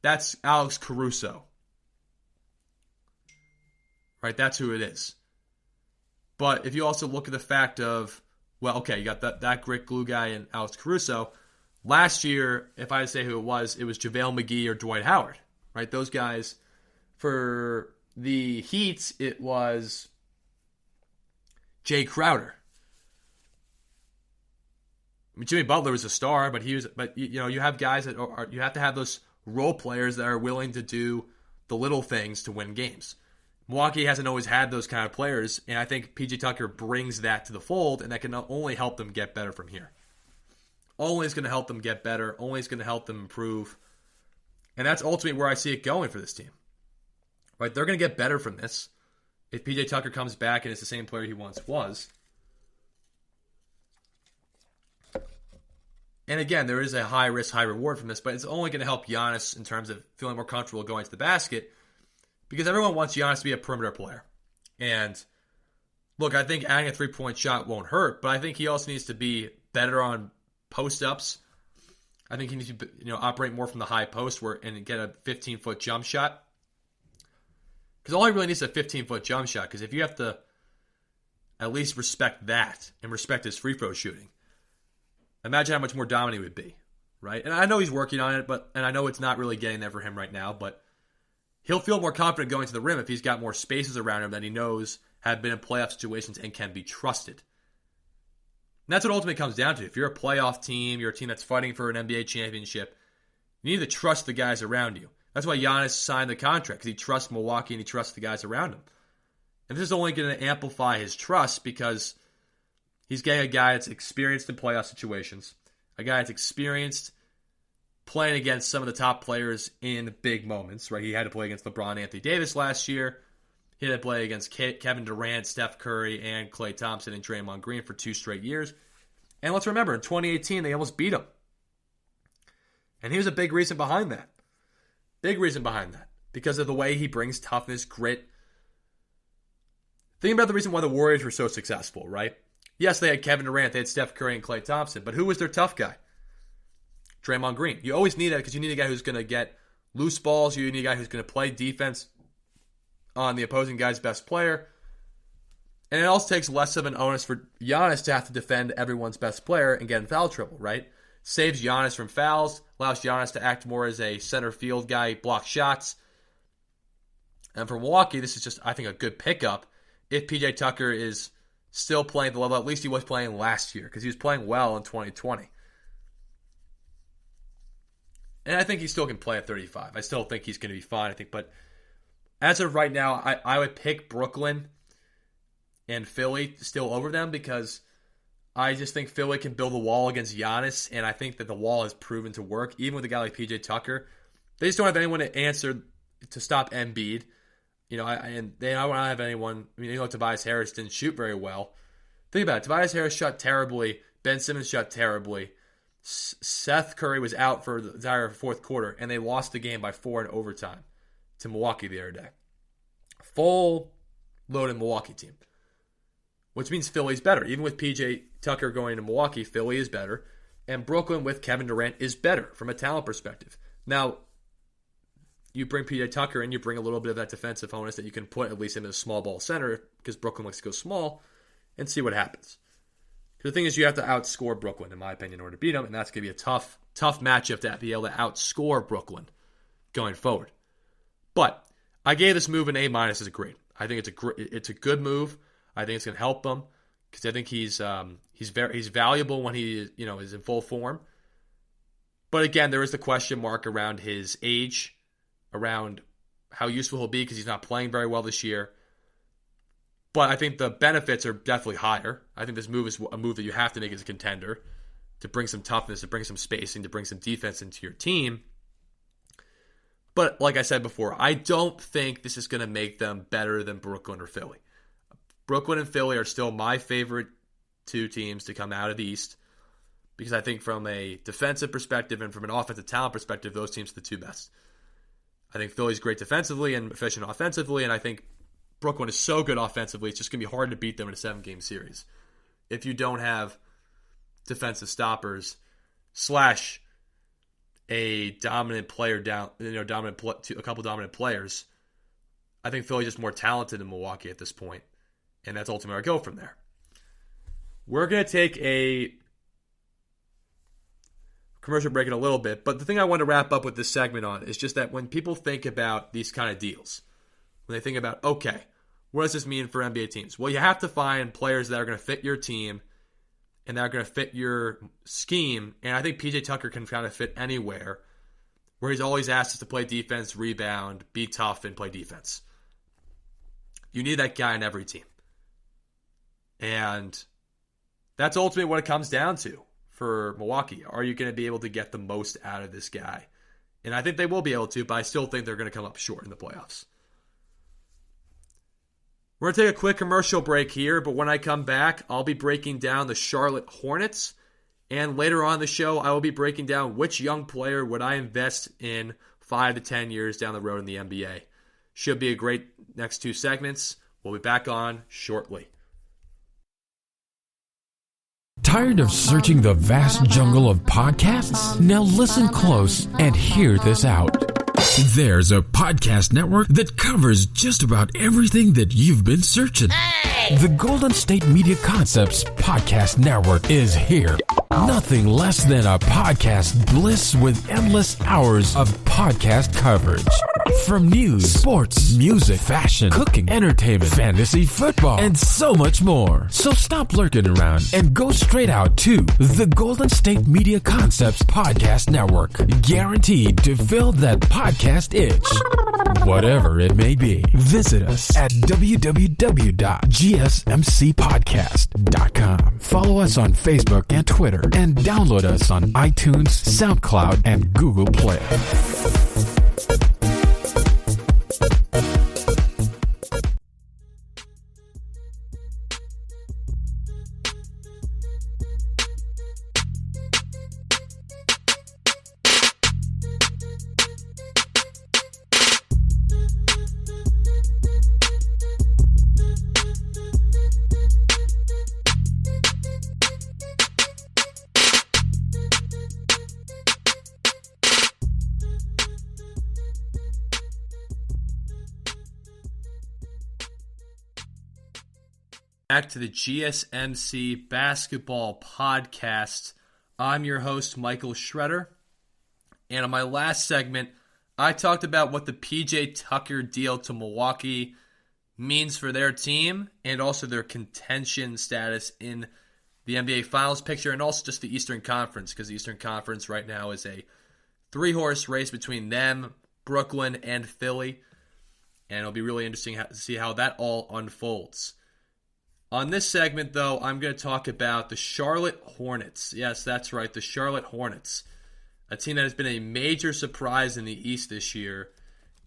that's Alex Caruso. Right? That's who it is. But if you also look at the fact of, well, okay, you got that grit glue guy in Alex Caruso. Last year, if I say who it was JaVale McGee or Dwight Howard, right? Those guys. For the Heat, it was Jay Crowder. I mean, Jimmy Butler was a star, but you have guys that you have to have those role players that are willing to do the little things to win games. Milwaukee hasn't always had those kind of players, and I think PJ Tucker brings that to the fold, and that can only help them get better from here. Only is going to help them get better. Only is going to help them improve. And that's ultimately where I see it going for this team. Right? They're going to get better from this. If PJ Tucker comes back and is the same player he once was. And again, there is a high risk, high reward from this, but it's only going to help Giannis in terms of feeling more comfortable going to the basket, because everyone wants Giannis to be a perimeter player. And look, I think adding a three-point shot won't hurt, but I think he also needs to be better on post-ups. I think he needs to operate more from the high post and get a 15-foot jump shot. Because all he really needs is a 15-foot jump shot, because if you have to at least respect that and respect his free throw shooting, imagine how much more dominant he would be, right? And I know he's working on it, and I know it's not really getting there for him right now, but he'll feel more confident going to the rim if he's got more spaces around him that he knows have been in playoff situations and can be trusted. And that's what ultimately comes down to. If you're a playoff team, you're a team that's fighting for an NBA championship, you need to trust the guys around you. That's why Giannis signed the contract, because he trusts Milwaukee and he trusts the guys around him. And this is only going to amplify his trust because he's getting a guy that's experienced in playoff situations, a guy that's experienced playing against some of the top players in big moments, right? He had to play against LeBron, Anthony Davis last year. He had to play against Kevin Durant, Steph Curry, and Klay Thompson and Draymond Green for 2 straight years. And let's remember, in 2018, they almost beat him. And he was a big reason behind that. Big reason behind that. Because of the way he brings toughness, grit. Think about the reason why the Warriors were so successful, right? Yes, they had Kevin Durant, they had Steph Curry and Klay Thompson, but who was their tough guy? Draymond Green. You always need that because you need a guy who's going to get loose balls. You need a guy who's going to play defense on the opposing guy's best player. And it also takes less of an onus for Giannis to have to defend everyone's best player and get in foul trouble, right? Saves Giannis from fouls, allows Giannis to act more as a center field guy, block shots. And for Milwaukee, this is just, I think, a good pickup if PJ Tucker is still playing at the level at least he was playing last year, because he was playing well in 2020. And I think he still can play at 35. I still think he's going to be fine, I think. But as of right now, I would pick Brooklyn and Philly still over them, because I just think Philly can build a wall against Giannis, and I think that the wall has proven to work, even with a guy like PJ Tucker. They just don't have anyone to answer to stop Embiid. And they don't have anyone. Tobias Harris didn't shoot very well. Think about it. Tobias Harris shot terribly. Ben Simmons shot terribly. Seth Curry was out for the entire fourth quarter, and they lost the game by 4 in overtime to Milwaukee the other day. Full loaded Milwaukee team, which means Philly's better. Even with PJ Tucker going to Milwaukee, Philly is better, and Brooklyn with Kevin Durant is better from a talent perspective. Now, you bring PJ Tucker in, you bring a little bit of that defensive onus that you can put at least in a small ball center, because Brooklyn likes to go small, and see what happens. The thing is, you have to outscore Brooklyn, in my opinion, in order to beat them, and that's going to be a tough matchup to be able to outscore Brooklyn going forward. But I gave this move an A- as a grade. I think it's a good move. I think it's going to help him, because I think he's valuable when he is in full form. But again, there is the question mark around his age, around how useful he'll be, because he's not playing very well this year. But I think the benefits are definitely higher. I think this move is a move that you have to make as a contender, to bring some toughness, to bring some spacing, to bring some defense into your team. But like I said before, I don't think this is going to make them better than Brooklyn or Philly. Brooklyn and Philly are still my favorite 2 teams to come out of the East, because I think from a defensive perspective and from an offensive talent perspective, those teams are the 2 best. I think Philly's great defensively and efficient offensively, and I think Brooklyn is so good offensively, it's just going to be hard to beat them in a 7-game series if you don't have defensive stoppers / a dominant player down, a couple dominant players. I think Philly's just more talented than Milwaukee at this point, and that's ultimately where I go from there. We're going to take a commercial break in a little bit, but the thing I want to wrap up with this segment on is just that when people think about these kind of deals, when they think about, okay, what does this mean for NBA teams? Well, you have to find players that are going to fit your team and that are going to fit your scheme. And I think PJ Tucker can kind of fit anywhere, where he's always asked us to play defense, rebound, be tough, and play defense. You need that guy in every team. And that's ultimately what it comes down to for Milwaukee. Are you going to be able to get the most out of this guy? And I think they will be able to, but I still think they're going to come up short in the playoffs. We're going to take a quick commercial break here, but when I come back, I'll be breaking down the Charlotte Hornets. And later on in the show, I will be breaking down which young player would I invest in 5 to 10 years down the road in the NBA. Should be a great next 2 segments. We'll be back on shortly. Tired of searching the vast jungle of podcasts? Now listen close and hear this out. There's a podcast network that covers just about everything that you've been searching. Hey! The Golden State Media Concepts Podcast Network is here. Nothing less than a podcast bliss with endless hours of podcast coverage. From news, sports, music, fashion, cooking, entertainment, fantasy, football, and so much more. So stop lurking around and go straight out to the Golden State Media Concepts Podcast Network. Guaranteed to fill that podcast itch. Whatever it may be. Visit us at www.gsmcpodcast.com. Follow us on Facebook and Twitter, and download us on iTunes, SoundCloud, and Google Play. Back to the GSMC Basketball Podcast. I'm your host, Michael Schroeder. And on my last segment, I talked about what the PJ Tucker deal to Milwaukee means for their team and also their contention status in the NBA Finals picture, and also just the Eastern Conference, because the Eastern Conference right now is a 3-horse race between them, Brooklyn, and Philly. And it'll be really interesting to see how that all unfolds. On this segment, though, I'm going to talk about the Charlotte Hornets. Yes, that's right, the Charlotte Hornets. A team that has been a major surprise in the East this year.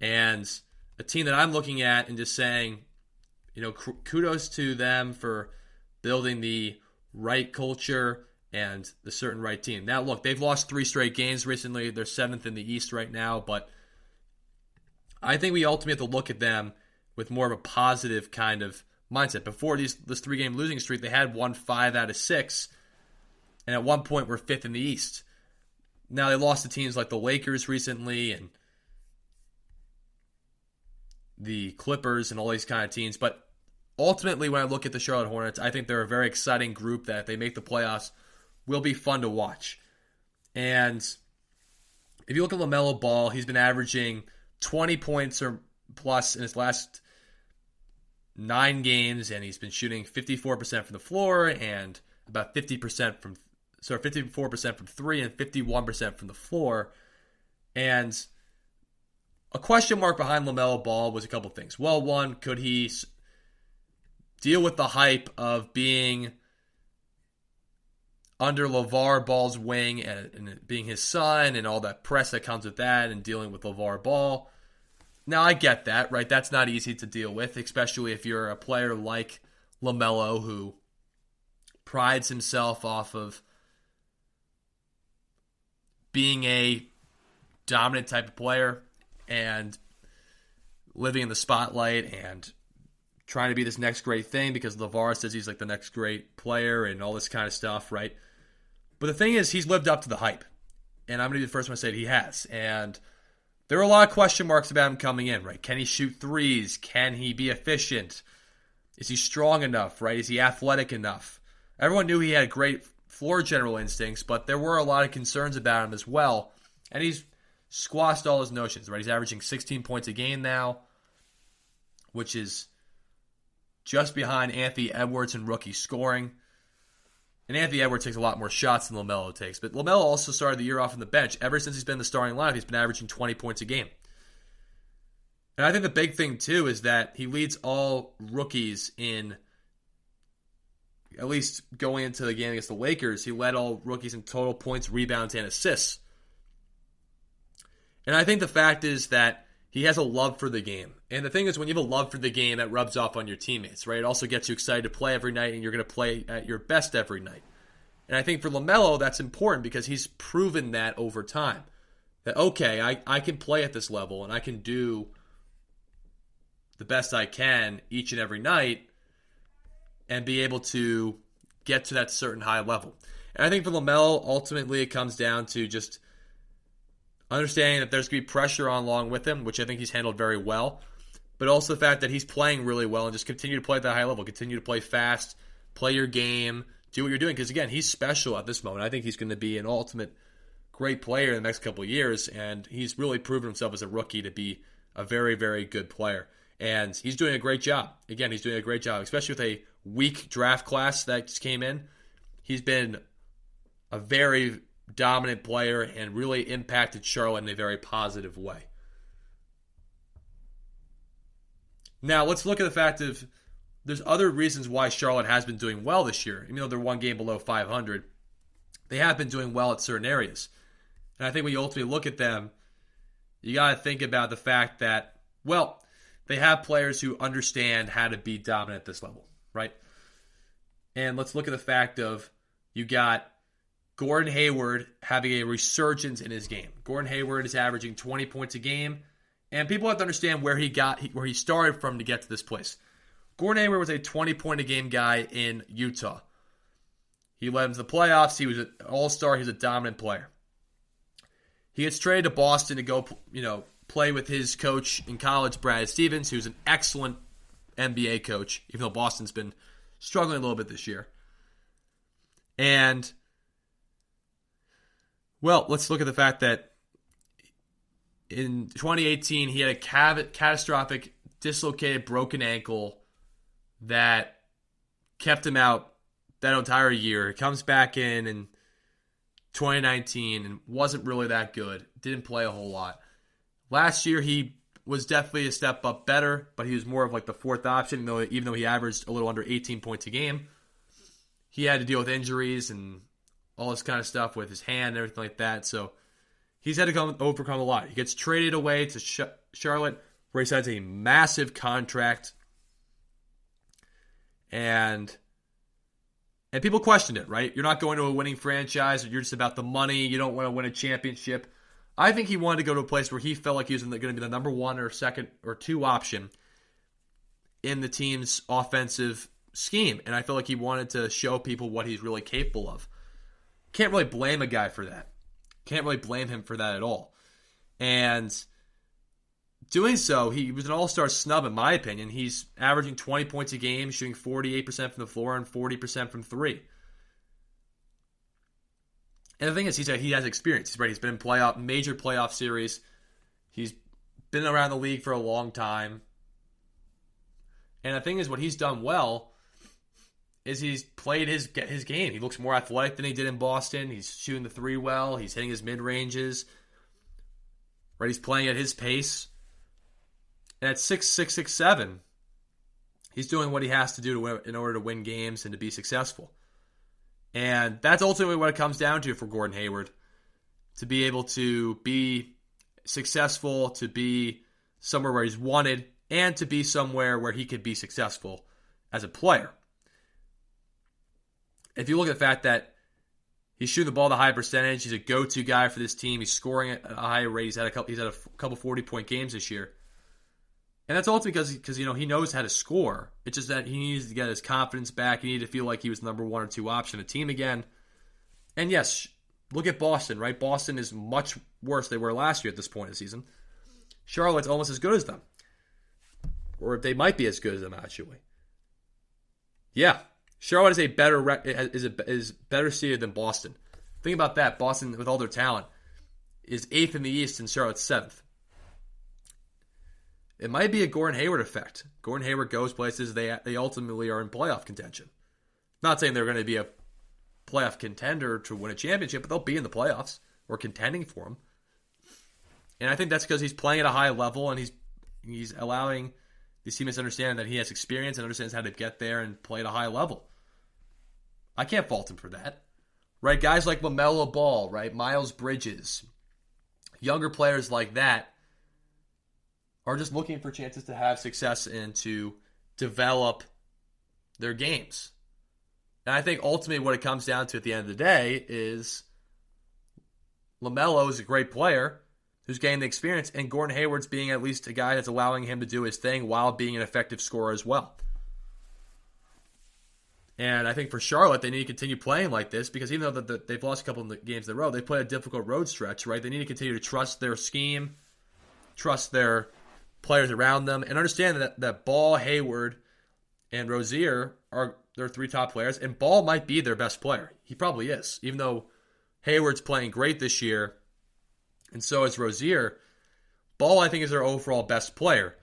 And a team that I'm looking at and just saying, kudos to them for building the right culture and the certain right team. Now, look, they've lost 3 straight games recently. They're 7th in the East right now. But I think we ultimately have to look at them with more of a positive kind of mindset. Before this 3-game losing streak, they had won 5 out of 6, and at one point were 5th in the East. Now they lost to teams like the Lakers recently and the Clippers and all these kind of teams. But ultimately, when I look at the Charlotte Hornets, I think they're a very exciting group that if they make the playoffs will be fun to watch. And if you look at LaMelo Ball, he's been averaging 20 points or plus in his last 9 games, and he's been shooting 54% from the floor and about 54% from 3 and 51% from the floor. And a question mark behind LaMelo Ball was a couple things. Well, one, could he deal with the hype of being under LeVar Ball's wing and being his son and all that press that comes with that and dealing with LeVar Ball? Now, I get that, right? That's not easy to deal with, especially if you're a player like LaMelo who prides himself off of being a dominant type of player and living in the spotlight and trying to be this next great thing because LeVar says he's like the next great player and all this kind of stuff, right? But the thing is, he's lived up to the hype. And I'm going to be the first one to say that he has. And there are a lot of question marks about him coming in, right? Can he shoot threes? Can he be efficient? Is he strong enough, right? Is he athletic enough? Everyone knew he had great floor general instincts, but there were a lot of concerns about him as well. And he's squashed all his notions, right? He's averaging 16 points a game now, which is just behind Anthony Edwards in rookie scoring. And Anthony Edwards takes a lot more shots than LaMelo takes. But LaMelo also started the year off on the bench. Ever since he's been in the starting lineup, he's been averaging 20 points a game. And I think the big thing, too, is that he leads all rookies in, at least going into the game against the Lakers, he led all rookies in total points, rebounds, and assists. And I think the fact is that he has a love for the game. And the thing is, when you have a love for the game, that rubs off on your teammates, right? It also gets you excited to play every night, and you're going to play at your best every night. And I think for LaMelo, that's important because he's proven that over time. That, okay, I can play at this level, and I can do the best I can each and every night and be able to get to that certain high level. And I think for LaMelo, ultimately it comes down to just understanding that there's going to be pressure on along with him, which I think he's handled very well, but also the fact that he's playing really well and just continue to play at that high level, continue to play fast, play your game, do what you're doing. Because again, he's special at this moment. I think he's going to be an ultimate great player in the next couple of years, and he's really proven himself as a rookie to be a very, very good player. And he's doing a great job. Again, he's doing a great job, especially with a weak draft class that just came in. He's been a very dominant player and really impacted Charlotte in a very positive way. Now, let's look at the fact of there's other reasons why Charlotte has been doing well this year. Even though they're one game below 500, they have been doing well at certain areas. And I think when you ultimately look at them, you got to think about the fact that, well, they have players who understand how to be dominant at this level, right? And let's look at the fact of you got Gordon Hayward having a resurgence in his game. Gordon Hayward is averaging 20 points a game, and people have to understand where he started from to get to this place. Gordon Hayward was a 20-point-a-game guy in Utah. He led him to the playoffs. He was an all-star. He was a dominant player. He gets traded to Boston to go, play with his coach in college, Brad Stevens, who's an excellent NBA coach, even though Boston's been struggling a little bit this year. And, well, let's look at the fact that in 2018, he had a catastrophic, dislocated, broken ankle that kept him out that entire year. He comes back in 2019 and wasn't really that good. Didn't play a whole lot. Last year, he was definitely a step up better, but he was more of like the fourth option, even though he averaged a little under 18 points a game. He had to deal with injuries and all this kind of stuff with his hand and everything like that. So he's had to overcome a lot. He gets traded away to Charlotte, where he signs a massive contract. And people questioned it, right? You're not going to a winning franchise, or you're just about the money. You don't want to win a championship. I think he wanted to go to a place where he felt like he was going to be the number one or second or two option in the team's offensive scheme. And I feel like he wanted to show people what he's really capable of. Can't really blame a guy for that. Can't really blame him for that at all. And doing so, he was an all-star snub in my opinion. He's averaging 20 points a game, shooting 48% from the floor and 40% from three. And the thing is, he has experience. He's been in major playoff series. He's been around the league for a long time. And the thing is, what he's done well is he's played his game. He looks more athletic than he did in Boston. He's shooting the three well. He's hitting his mid-ranges. Right, he's playing at his pace. And at 6'6", 6'7", he's doing what he has to do in order to win games and to be successful. And that's ultimately what it comes down to for Gordon Hayward. To be able to be successful, to be somewhere where he's wanted, and to be somewhere where he could be successful as a player. If you look at the fact that he's shooting the ball at a high percentage, he's a go-to guy for this team, he's scoring at a high rate, he's had a couple 40-point games this year. And that's ultimately because he knows how to score. It's just that he needs to get his confidence back. He needed to feel like he was the number one or two option of the team again. And yes, look at Boston, right? Boston is much worse than they were last year at this point of the season. Charlotte's almost as good as them. Or they might be as good as them, actually. Yeah, Charlotte is better seeded than Boston. Think about that. Boston, with all their talent, is 8th in the East and Charlotte's 7th. It might be a Gordon Hayward effect. Gordon Hayward goes places they ultimately are in playoff contention. Not saying they're going to be a playoff contender to win a championship, but they'll be in the playoffs or contending for them. And I think that's because he's playing at a high level and he's allowing these teams to understand that he has experience and understands how to get there and play at a high level. I can't fault him for that. Right? Guys like LaMelo Ball, right? Miles Bridges, younger players like that are just looking for chances to have success and to develop their games. And I think ultimately what it comes down to at the end of the day is LaMelo is a great player who's gained the experience, and Gordon Hayward's being at least a guy that's allowing him to do his thing while being an effective scorer as well. And I think for Charlotte, they need to continue playing like this because even though they've lost a couple of games in a row, they played a difficult road stretch, right? They need to continue to trust their scheme, trust their players around them, and understand that Ball, Hayward, and Rozier are their 3 top players, and Ball might be their best player. He probably is, even though Hayward's playing great this year, and so is Rozier. Ball, I think, is their overall best player,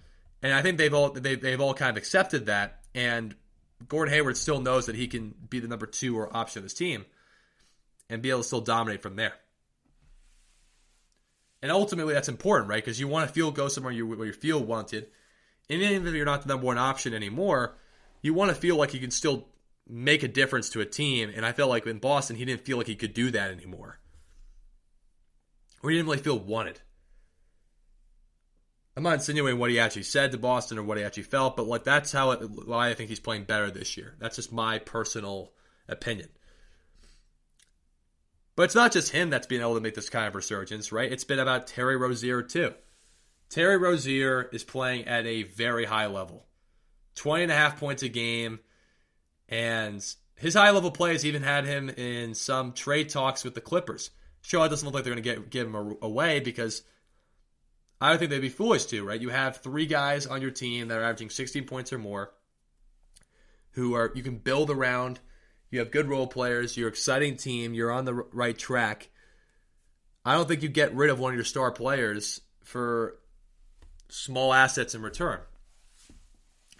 and I think they've all kind of accepted that. And Gordon Hayward still knows that he can be the number 2 or option of this team, and be able to still dominate from there. And ultimately, that's important, right? Because you want to go somewhere where you feel wanted, and even if you're not the number 1 option anymore, you want to feel like you can still make a difference to a team. And I felt like in Boston, he didn't feel like he could do that anymore. Or he didn't really feel wanted. I'm not insinuating what he actually said to Boston or what he actually felt, but like that's why I think he's playing better this year. That's just my personal opinion. But it's not just him that's been able to make this kind of resurgence, right? It's been about Terry Rozier too. Terry Rozier is playing at a very high level. 20.5 points a game. And his high-level plays even had him in some trade talks with the Clippers. Sure, it doesn't look like they're going to give him away because I don't think they'd be foolish to, right? You have 3 guys on your team that are averaging 16 points or more who you can build around. You have good role players. You're an exciting team. You're on the right track. I don't think you get rid of one of your star players for small assets in return,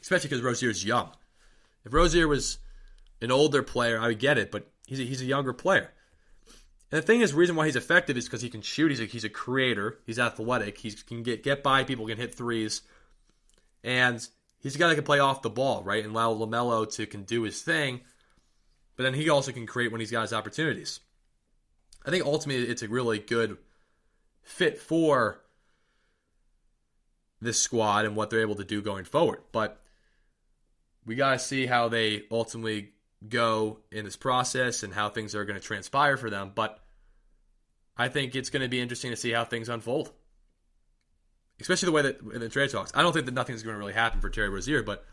especially because Rozier's young. If Rozier was an older player, I would get it, but he's a younger player. And the thing is, the reason why he's effective is because he can shoot. He's a creator. He's athletic. He can get by people, can hit threes. And he's a guy that can play off the ball, right? And allow LaMelo can do his thing. But then he also can create when he's got his opportunities. I think ultimately it's a really good fit for this squad and what they're able to do going forward. But we got to see how they ultimately go in this process and how things are going to transpire for them. But I think it's going to be interesting to see how things unfold, especially the way that in the trade talks. I don't think that nothing's going to really happen for Terry Rozier, but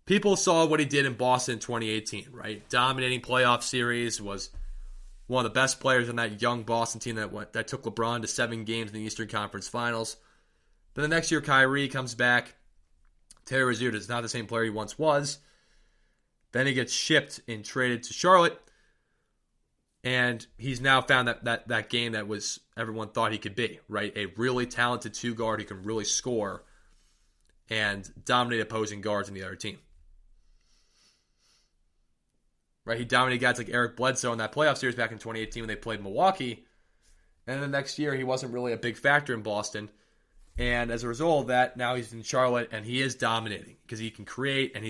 people saw what he did in Boston in 2018, right? Dominating playoff series, was one of the best players in that young Boston team that took LeBron to 7 games in the Eastern Conference Finals. Then the next year, Kyrie comes back. Terry Rozier is not the same player he once was. Then he gets shipped and traded to Charlotte. And he's now found that game that was everyone thought he could be, right? A really talented 2 guard who can really score and dominate opposing guards in the other team. Right? He dominated guys like Eric Bledsoe in that playoff series back in 2018 when they played Milwaukee. And then the next year, he wasn't really a big factor in Boston. And as a result of that, now he's in Charlotte and he is dominating because he can create, and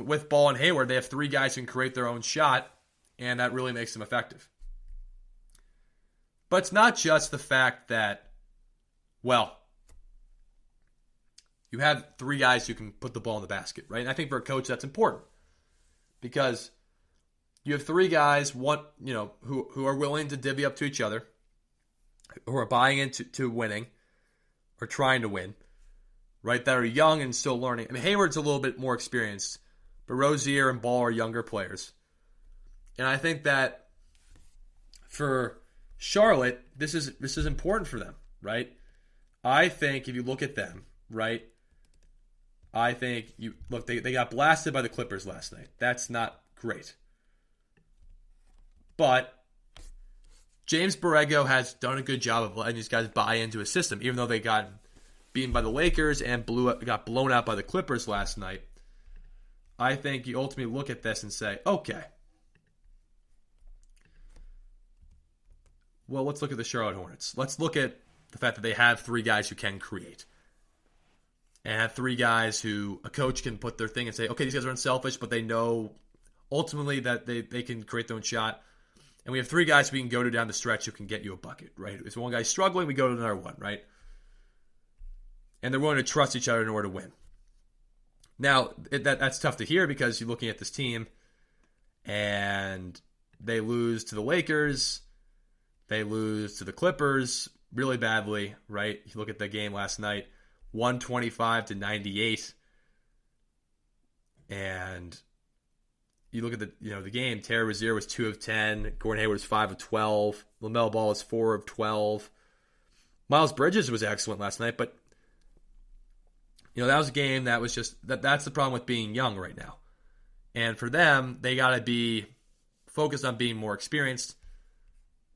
with Ball and Hayward, they have 3 guys who can create their own shot, and that really makes them effective. But it's not just the fact that, well, you have 3 guys who can put the ball in the basket, right? And I think for a coach that's important because you have 3 guys, who are willing to divvy up to each other, who are buying into winning or trying to win, right, that are young and still learning. I mean, Hayward's a little bit more experienced, but Rozier and Ball are younger players. And I think that for Charlotte, this is important for them, right? I think if you look at them, right, I think they got blasted by the Clippers last night. That's not great. But James Borrego has done a good job of letting these guys buy into his system, even though they got beaten by the Lakers and got blown out by the Clippers last night. I think you ultimately look at this and say, okay, well, let's look at the Charlotte Hornets. Let's look at the fact that they have 3 guys who can create. And have 3 guys who a coach can put their thing and say, okay, these guys are unselfish, but they know ultimately that they can create their own shot. And we have 3 guys we can go to down the stretch who can get you a bucket, right? If one guy's struggling, we go to another one, right? And they're willing to trust each other in order to win. Now, that's tough to hear because you're looking at this team and they lose to the Lakers. They lose to the Clippers really badly, right? You look at the game last night, 125-98. And you look at the game, Terry Rozier was 2 of 10, Gordon Hayward was 5 of 12, LaMelo Ball was 4 of 12. Miles Bridges was excellent last night, but that was a game that was just that's the problem with being young right now. And for them, they got to be focused on being more experienced,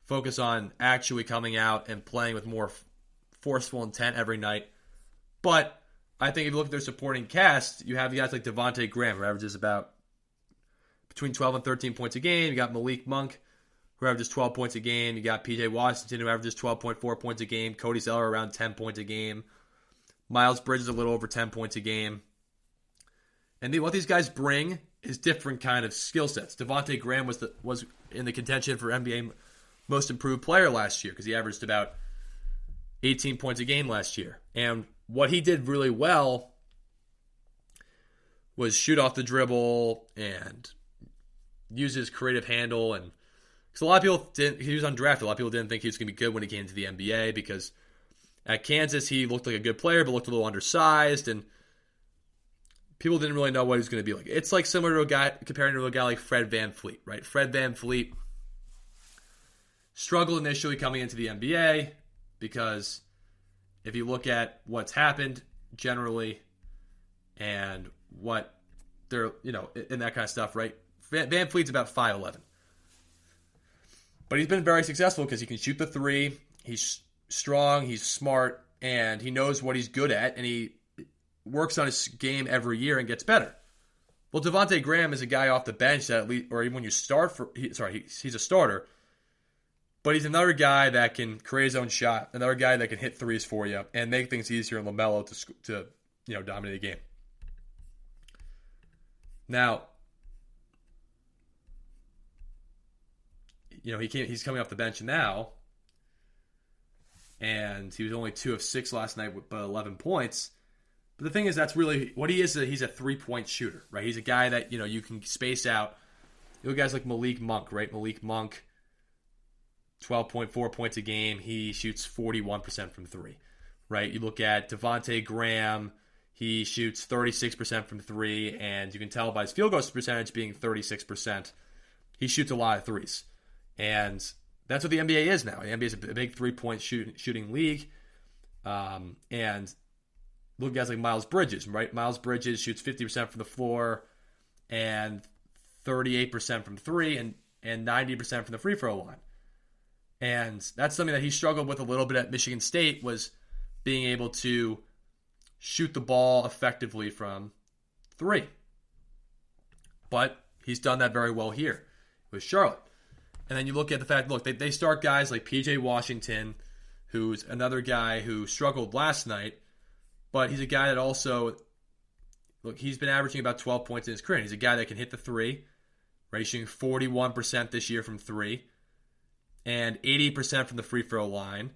focus on actually coming out and playing with more forceful intent every night. But I think if you look at their supporting cast, you have guys like Devante Graham, who averages about between 12 and 13 points a game. You got Malik Monk, who averages 12 points a game. You got PJ Washington, who averages 12.4 points a game. Cody Zeller around 10 points a game. Miles Bridges a little over 10 points a game. And what these guys bring is different kind of skill sets. Devante Graham was in the contention for NBA Most Improved Player last year because he averaged about 18 points a game last year. And what he did really well was shoot off the dribble and use his creative handle. And because a lot of people didn't, he was undrafted. A lot of people didn't think he was going to be good when he came to the NBA because at Kansas, he looked like a good player, but looked a little undersized, and people didn't really know what he was going to be like. It's like similar to a guy, comparing to a guy like Fred VanVleet, right? Fred VanVleet struggled initially coming into the NBA because if you look at what's happened generally and what they're, and that kind of stuff, right? VanVleet's about 5'11". But he's been very successful because he can shoot the 3. He's strong, he's smart, and he knows what he's good at, and he works on his game every year and gets better. Well, Devante Graham is a guy off the bench that at least, or even when you start he's a starter, but he's another guy that can create his own shot, another guy that can hit threes for you and make things easier in LaMelo to dominate the game. Now, he's coming off the bench now. And he was only 2 of 6 last night with 11 points. But the thing is, that's really what he is. He's a 3-point shooter, right? He's a guy that, you can space out. You look at guys like Malik Monk, right? Malik Monk, 12.4 points a game. He shoots 41% from 3, right? You look at Devante Graham. He shoots 36% from 3. And you can tell by his field goal percentage being 36%. He shoots a lot of threes. And that's what the NBA is now. The NBA is a big 3-point shooting league. And look at guys like Miles Bridges, right? Miles Bridges shoots 50% from the floor and 38% from 3 and 90% from the free throw line. And that's something that he struggled with a little bit at Michigan State, was being able to shoot the ball effectively from 3. But he's done that very well here with Charlotte. And then you look at the fact, they start guys like PJ Washington, who's another guy who struggled last night, but he's a guy that also, he's been averaging about 12 points in his career. He's a guy that can hit the 3, right? He's shooting 41% this year from 3 and 80% from the free throw line,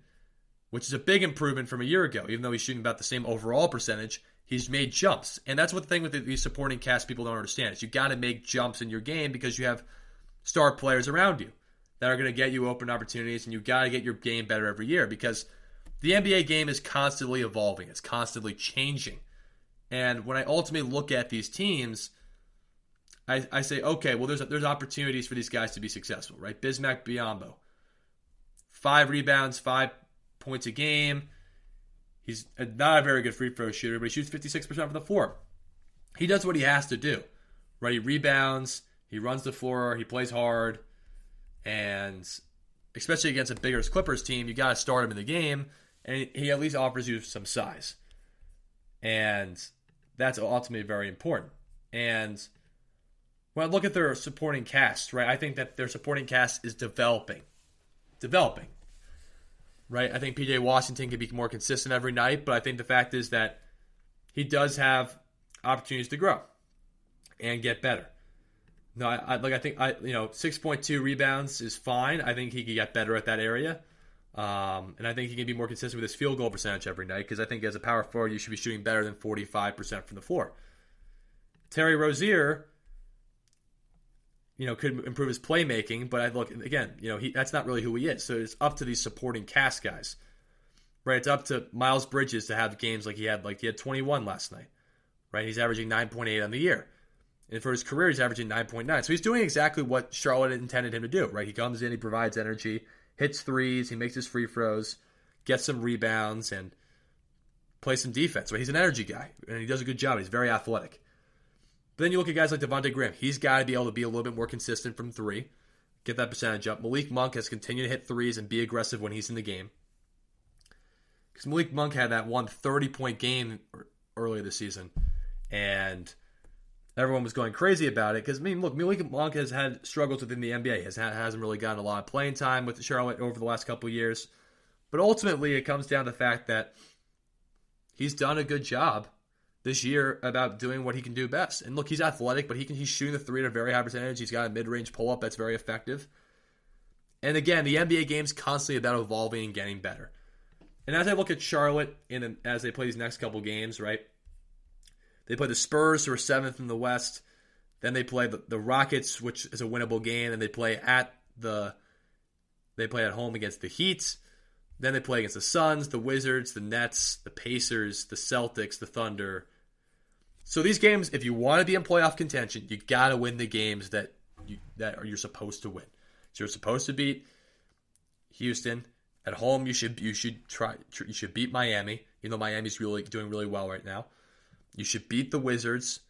which is a big improvement from a year ago. Even though he's shooting about the same overall percentage, he's made jumps. And that's what the thing with these supporting cast people don't understand is you got to make jumps in your game because you have star players around you that are going to get you open opportunities, and you got to get your game better every year because the NBA game is constantly evolving. It's constantly changing. And when I ultimately look at these teams, I say, okay, well, there's opportunities for these guys to be successful, right? Bismack Biyombo, 5 rebounds, 5 points a game. He's not a very good free throw shooter, but he shoots 56% from the floor. He does what he has to do, right? He rebounds, he runs the floor, he plays hard, and especially against a bigger Clippers team, you got to start him in the game, and he at least offers you some size. And that's ultimately very important. And when I look at their supporting cast, right, I think that their supporting cast is developing. Right? I think PJ Washington can be more consistent every night, but I think the fact is that he does have opportunities to grow and get better. No, I think 6.2 rebounds is fine. I think he can get better at that area. And I think he can be more consistent with his field goal percentage every night, because I think as a power forward, you should be shooting better than 45% from the floor. Terry Rozier, could improve his playmaking, but that's not really who he is. So it's up to these supporting cast guys, right? It's up to Miles Bridges to have games like he had 21 last night, right? He's averaging 9.8 on the year. And for his career, he's averaging 9.9. So he's doing exactly what Charlotte intended him to do, right? He comes in, he provides energy, hits threes, he makes his free throws, gets some rebounds, and plays some defense, right? He's an energy guy, and he does a good job. He's very athletic. But then you look at guys like Devante Graham. He's got to be able to be a little bit more consistent from three, get that percentage up. Malik Monk has continued to hit threes and be aggressive when he's in the game. Because Malik Monk had that one 30-point game earlier this season, and everyone was going crazy about it. Because, Malik Monk has had struggles within the NBA. He hasn't really gotten a lot of playing time with Charlotte over the last couple of years. But ultimately, it comes down to the fact that he's done a good job this year about doing what he can do best. And look, he's athletic, but he's shooting the three at a very high percentage. He's got a mid-range pull-up that's very effective. And again, the NBA game's constantly about evolving and getting better. And as I look at Charlotte, as they play these next couple games, right? They play the Spurs, who are 7th in the West. Then they play the Rockets, which is a winnable game, and they play at home against the Heat. Then they play against the Suns, the Wizards, the Nets, the Pacers, the Celtics, the Thunder. So these games, if you want to be in playoff contention, you got to win the games that you're supposed to win. So you're supposed to beat Houston at home. You should beat Miami, even though Miami's doing really well right now. You should beat the Wizards.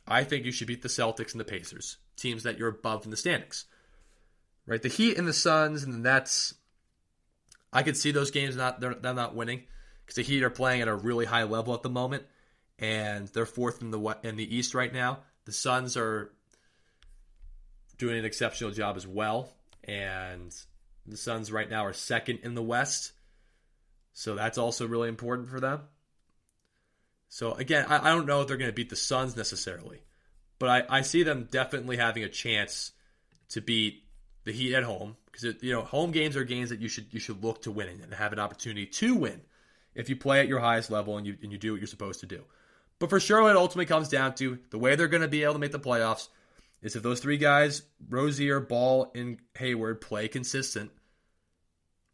I think you should beat the Celtics and the Pacers, teams that you're above in the standings. Right? The Heat and the Suns and the Nets, I could see those games they're not winning, because the Heat are playing at a really high level at the moment, and they're 4th in the East right now. The Suns are doing an exceptional job as well, and the Suns right now are 2nd in the West, so that's also really important for them. So again, I don't know if they're going to beat the Suns necessarily, but I see them definitely having a chance to beat the Heat at home, because home games are games that you should look to win and have an opportunity to win if you play at your highest level and you do what you're supposed to do. But for Charlotte, it ultimately comes down to the way they're going to be able to make the playoffs is if those three guys, Rozier, Ball, and Hayward, play consistent.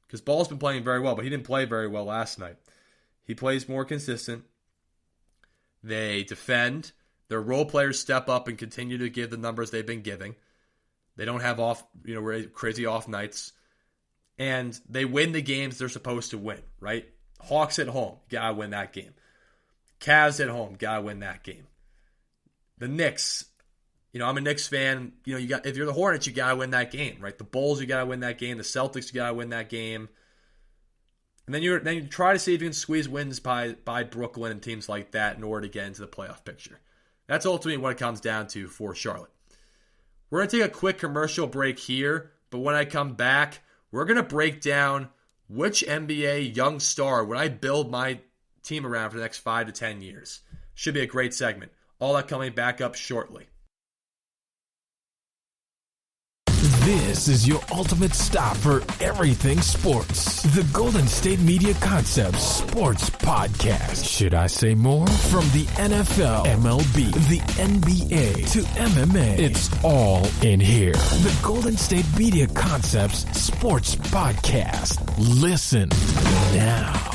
Because Ball's been playing very well, but he didn't play very well last night. He plays more consistent. They defend. Their role players step up and continue to give the numbers they've been giving. They don't have crazy off nights. And they win the games they're supposed to win, right? Hawks at home, gotta win that game. Cavs at home, gotta win that game. The Knicks, I'm a Knicks fan. If you're the Hornets, you gotta win that game, right? The Bulls, you gotta win that game. The Celtics, you gotta win that game. And then you try to see if you can squeeze wins by Brooklyn and teams like that in order to get into the playoff picture. That's ultimately what it comes down to for Charlotte. We're going to take a quick commercial break here, but when I come back, we're going to break down which NBA young star would I build my team around for the next 5 to 10 years. Should be a great segment. All that coming back up shortly. This is your ultimate stop for everything sports. The Golden State Media Concepts Sports Podcast. Should I say more? From the NFL, MLB, the NBA to MMA, it's all in here. The Golden State Media Concepts Sports Podcast. Listen now.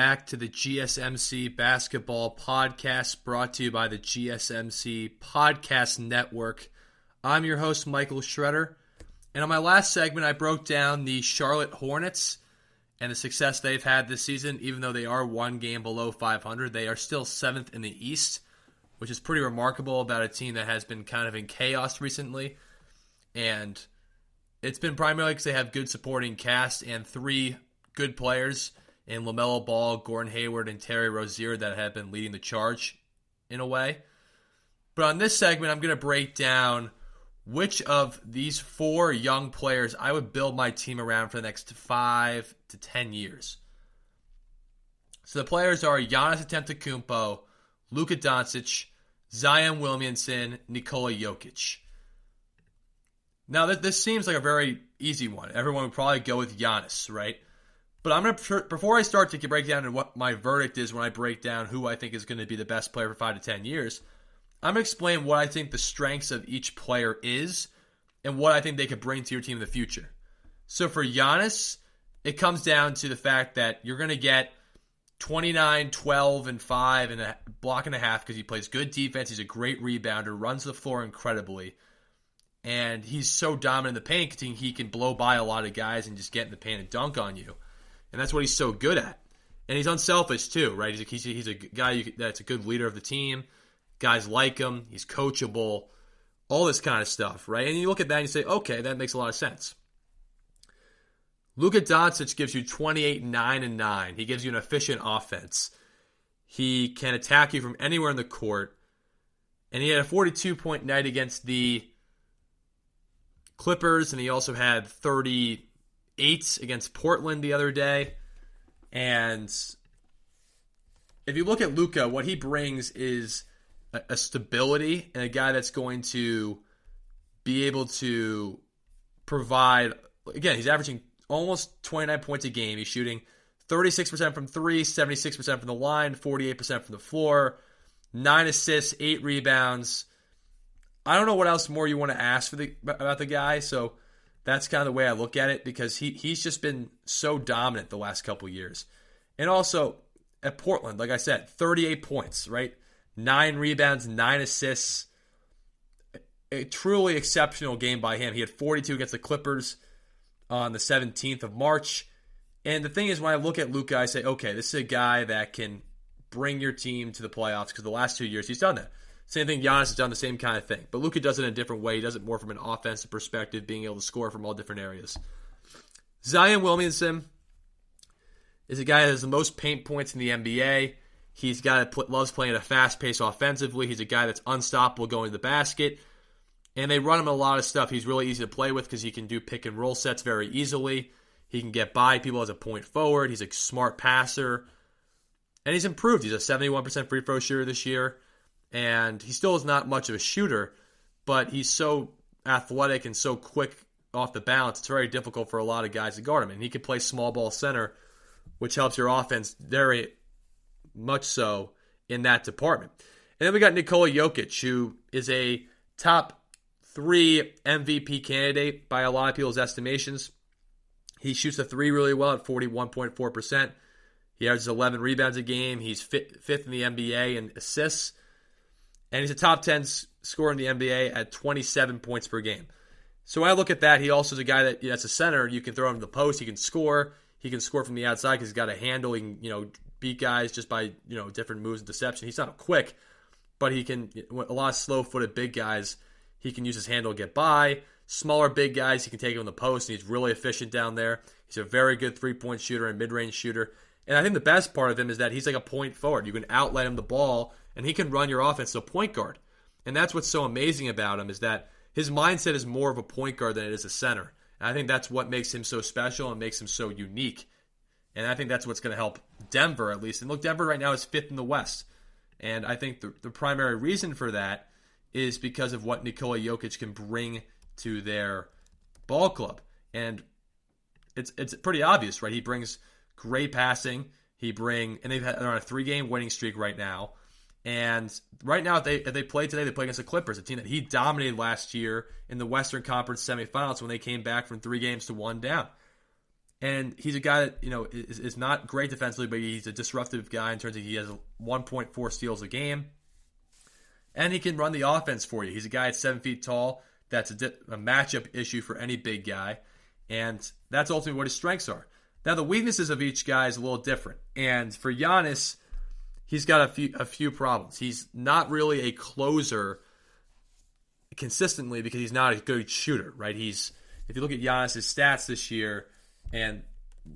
back to the GSMC Basketball Podcast, brought to you by the GSMC Podcast Network. I'm your host, Michael Schroeder, and on my last segment, I broke down the Charlotte Hornets and the success they've had this season. Even though they are one game below 500, they are still 7th in the East, which is pretty remarkable about a team that has been kind of in chaos recently. And it's been primarily because they have good supporting cast and 3 good players in LaMelo Ball, Gordon Hayward, and Terry Rozier that have been leading the charge in a way. But on this segment, I'm going to break down which of these 4 young players I would build my team around for the next 5 to 10 years. So the players are Giannis Antetokounmpo, Luka Doncic, Zion Williamson, Nicola Yokic. Now, this seems like a very easy one. Everyone would probably go with Giannis, right? But I'm going to, before I start to break down what my verdict is when I break down who I think is going to be the best player for 5 to 10 years, I'm going to explain what I think the strengths of each player is and what I think they could bring to your team in the future. So for Giannis, it comes down to the fact that you're going to get 29, 12, and 5 and a block and a half because he plays good defense. He's a great rebounder, runs the floor incredibly, and he's so dominant in the paint because he can blow by a lot of guys and just get in the paint and dunk on you. And that's what he's so good at. And he's unselfish too, right? He's a guy that's a good leader of the team. Guys like him. He's coachable. All this kind of stuff, right? And you look at that and you say, okay, that makes a lot of sense. Luka Doncic gives you 28, 9, and 9. He gives you an efficient offense. He can attack you from anywhere in the court. And he had a 42-point night against the Clippers, and he also had 38 against Portland the other day. And if you look at Luka, what he brings is a stability and a guy that's going to be able to provide. Again, he's averaging almost 29 points a game. He's shooting 36% from 3, 76% from the line, 48% from the floor, 9 assists, 8 rebounds. I don't know what else more you want to ask about the guy, so that's kind of the way I look at it because he's just been so dominant the last couple years. And also, at Portland, like I said, 38 points, right? 9 rebounds, 9 assists. A truly exceptional game by him. He had 42 against the Clippers on the 17th of March. And the thing is, when I look at Luka, I say, okay, this is a guy that can bring your team to the playoffs because the last 2 years he's done that. Same thing, Giannis has done the same kind of thing. But Luka does it in a different way. He does it more from an offensive perspective, being able to score from all different areas. Zion Williamson is a guy that has the most paint points in the NBA. He's a guy that loves playing at a fast pace offensively. He's a guy that's unstoppable going to the basket. And they run him a lot of stuff. He's really easy to play with because he can do pick and roll sets very easily. He can get by people as a point forward. He's a smart passer. And he's improved. He's a 71% free throw shooter this year. And he still is not much of a shooter, but he's so athletic and so quick off the bounce, it's very difficult for a lot of guys to guard him. And he can play small ball center, which helps your offense very much so in that department. And then we got Nicola Yokic, who is a top 3 MVP candidate by a lot of people's estimations. He shoots the 3 really well at 41.4%. He averages 11 rebounds a game. He's 5th in the NBA in assists. And he's a top 10 scorer in the NBA at 27 points per game. So when I look at that, he also is a guy that's a center. You can throw him to the post. He can score. He can score from the outside because he's got a handle. He can, beat guys just by, different moves and deception. He's not quick, but he can, a lot of slow-footed big guys, he can use his handle to get by. Smaller big guys, he can take him on the post, and he's really efficient down there. He's a very good three-point shooter and mid-range shooter. And I think the best part of him is that he's like a point forward. You can outlet him the ball, and he can run your offense to a point guard. And that's what's so amazing about him is that his mindset is more of a point guard than it is a center. And I think that's what makes him so special and makes him so unique. And I think that's what's going to help Denver, at least. And look, Denver right now is 5th in the West. And I think the primary reason for that is because of what Nikola Jokic can bring to their ball club. And it's pretty obvious, right? He brings great passing. And they're on a 3-game winning streak right now. And right now, if they play today, they play against the Clippers, a team that he dominated last year in the Western Conference semifinals when they came back from 3 games to 1 down. And he's a guy that, is not great defensively, but he's a disruptive guy in terms of he has 1.4 steals a game. And he can run the offense for you. He's a guy at 7 feet tall. That's a matchup issue for any big guy. And that's ultimately what his strengths are. Now, the weaknesses of each guy is a little different. And for Giannis, he's got a few problems. He's not really a closer consistently because he's not a good shooter, right? If you look at Giannis' stats this year, and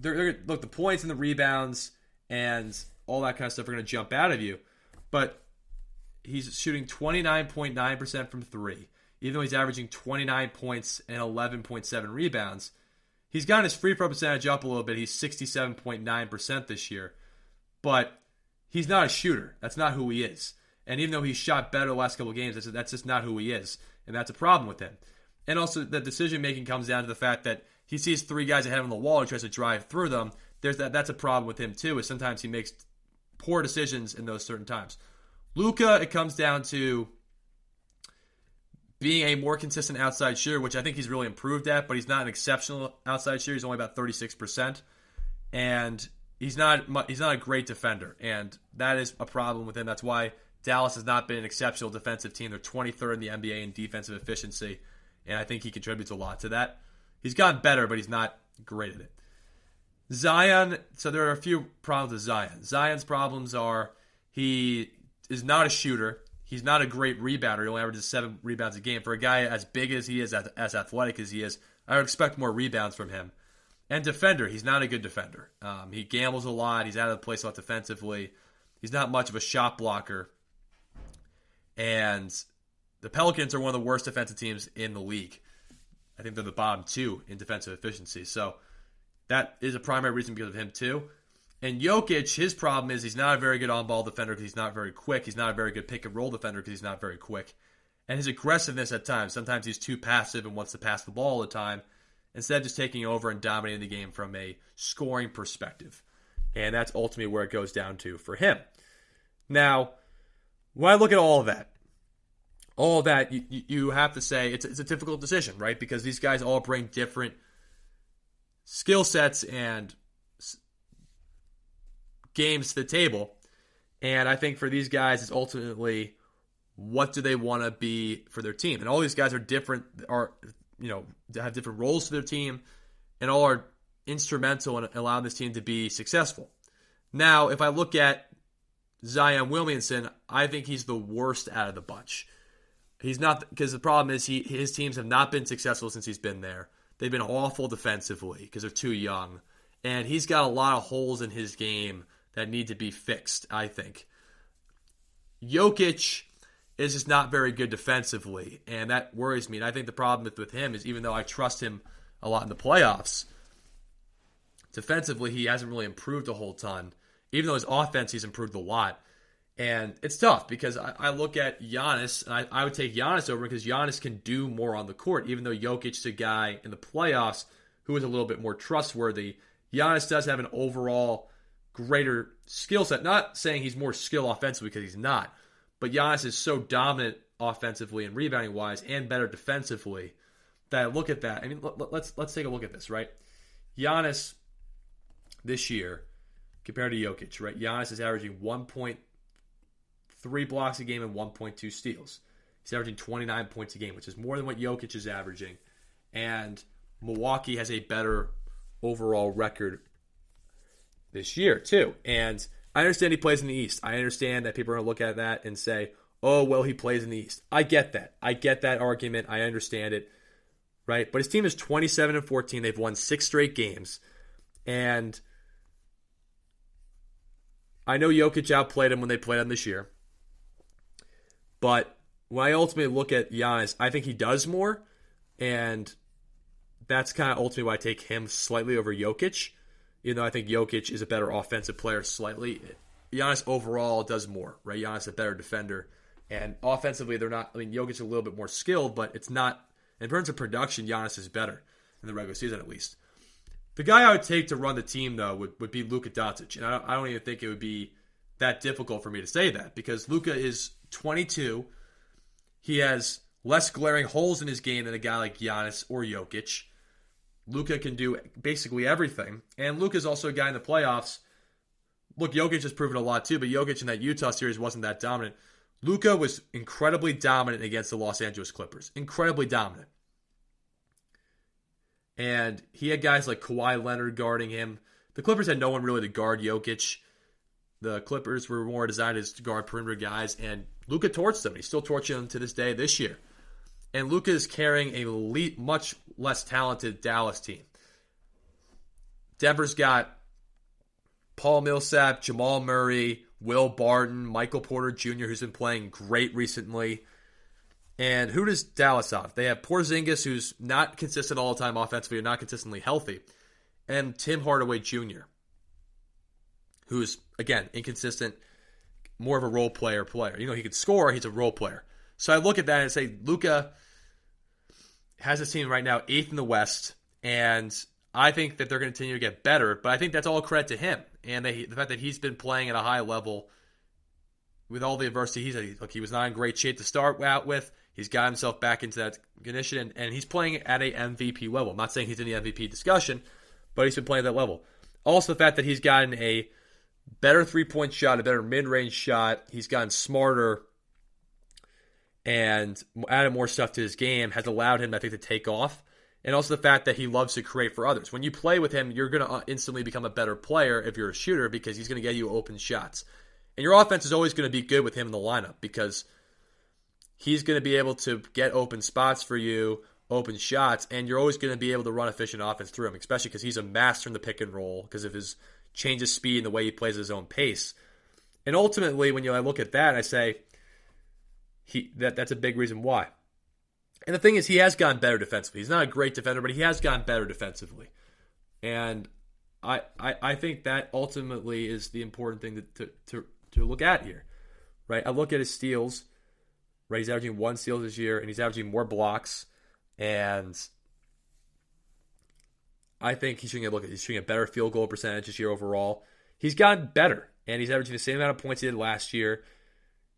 look, the points and the rebounds and all that kind of stuff are going to jump out of you. But he's shooting 29.9% from three. Even though he's averaging 29 points and 11.7 rebounds, he's gotten his free throw percentage up a little bit. He's 67.9% this year. But he's not a shooter. That's not who he is. And even though he's shot better the last couple of games, that's just not who he is. And that's a problem with him. And also, the decision-making comes down to the fact that he sees three guys ahead of him on the wall and tries to drive through them. That's a problem with him, too, is sometimes he makes poor decisions in those certain times. Luka, it comes down to being a more consistent outside shooter, which I think he's really improved at, but he's not an exceptional outside shooter. He's only about 36%. And he's not a great defender, and that is a problem with him. That's why Dallas has not been an exceptional defensive team. They're 23rd in the NBA in defensive efficiency, and I think he contributes a lot to that. He's gotten better, but he's not great at it. Zion, so there are a few problems with Zion. Zion's problems are he is not a shooter. He's not a great rebounder. He only averages 7 rebounds a game. For a guy as big as he is, as athletic as he is, I would expect more rebounds from him. And defender, he's not a good defender. He gambles a lot. He's out of the place a lot defensively. He's not much of a shot blocker. And the Pelicans are one of the worst defensive teams in the league. I think they're the bottom 2 in defensive efficiency. So that is a primary reason because of him too. And Jokic, his problem is he's not a very good on-ball defender because he's not very quick. He's not a very good pick-and-roll defender because he's not very quick. And his aggressiveness at times, sometimes he's too passive and wants to pass the ball all the time, instead of just taking over and dominating the game from a scoring perspective. And that's ultimately where it goes down to for him. Now, when I look at all of that, you have to say it's a difficult decision, right? Because these guys all bring different skill sets and games to the table. And I think for these guys, it's ultimately what do they want to be for their team. And all these guys are different, have different roles to their team, and all are instrumental in allowing this team to be successful. Now, if I look at Zion Williamson, I think he's the worst out of the bunch. He's not, because the problem is his teams have not been successful since he's been there. They've been awful defensively because they're too young. And he's got a lot of holes in his game that need to be fixed, I think. Jokic is just not very good defensively, and that worries me. And I think the problem with him is, even though I trust him a lot in the playoffs, defensively he hasn't really improved a whole ton. Even though his offense, he's improved a lot. And it's tough because I look at Giannis, and I would take Giannis over because Giannis can do more on the court, even though Jokic is a guy in the playoffs who is a little bit more trustworthy. Giannis does have an overall greater skill set. Not saying he's more skilled offensively because he's not, but Giannis is so dominant offensively and rebounding-wise and better defensively that I look at that. I mean, let's take a look at this, right? Giannis this year compared to Jokic, right? Giannis is averaging 1.3 blocks a game and 1.2 steals. He's averaging 29 points a game, which is more than what Jokic is averaging. And Milwaukee has a better overall record this year, too. And I understand he plays in the East. I understand that people are going to look at that and say, oh, well, he plays in the East. I get that. I get that argument. I understand it, right? But his team is 27-14. They've won 6 straight games. And I know Jokic outplayed him when they played him this year. But when I ultimately look at Giannis, I think he does more. And that's kind of ultimately why I take him slightly over Jokic. Even though I think Jokic is a better offensive player slightly. Giannis overall does more, right? Giannis is a better defender. And offensively, they're not, I mean, Jokic is a little bit more skilled, but it's not, in terms of production, Giannis is better in the regular season at least. The guy I would take to run the team, though, would be Luka Doncic. And I don't even think it would be that difficult for me to say that because Luka is 22. He has less glaring holes in his game than a guy like Giannis or Jokic. Luka can do basically everything. And Luka's also a guy in the playoffs. Look, Jokic has proven a lot too, but Jokic in that Utah series wasn't that dominant. Luka was incredibly dominant against the Los Angeles Clippers. Incredibly dominant. And he had guys like Kawhi Leonard guarding him. The Clippers had no one really to guard Jokic. The Clippers were more designed to guard perimeter guys, and Luka torched them. He's still torching them to this day this year. And Luka is carrying a much less talented Dallas team. Denver's got Paul Millsap, Jamal Murray, Will Barton, Michael Porter Jr., who's been playing great recently. And who does Dallas have? They have Porzingis, who's not consistent all the time offensively, or not consistently healthy, and Tim Hardaway Jr., who's, again, inconsistent, more of a role player. You know, he can score, he's a role player. So I look at that and say, Luka has his team right now 8th in the West, and I think that they're going to continue to get better, but I think that's all credit to him, and the fact that he's been playing at a high level with all the adversity. He was not in great shape to start out with. He's got himself back into that condition, and he's playing at a MVP level. I'm not saying he's in the MVP discussion, but he's been playing at that level. Also, the fact that he's gotten a better three-point shot, a better mid-range shot, he's gotten smarter and added more stuff to his game has allowed him, I think, to take off. And also the fact that he loves to create for others. When you play with him, you're going to instantly become a better player if you're a shooter because he's going to get you open shots. And your offense is always going to be good with him in the lineup because he's going to be able to get open spots for you, open shots, and you're always going to be able to run efficient offense through him, especially because he's a master in the pick and roll because of his change of speed and the way he plays at his own pace. And ultimately, when I look at that, I say that's a big reason why. And the thing is, he has gotten better defensively. He's not a great defender, but he has gotten better defensively. And I think that ultimately is the important thing to look at here, right? I look at his steals, right? He's averaging 1 steal this year, and he's averaging more blocks. And I think he's shooting a better field goal percentage this year overall. He's gotten better, and he's averaging the same amount of points he did last year.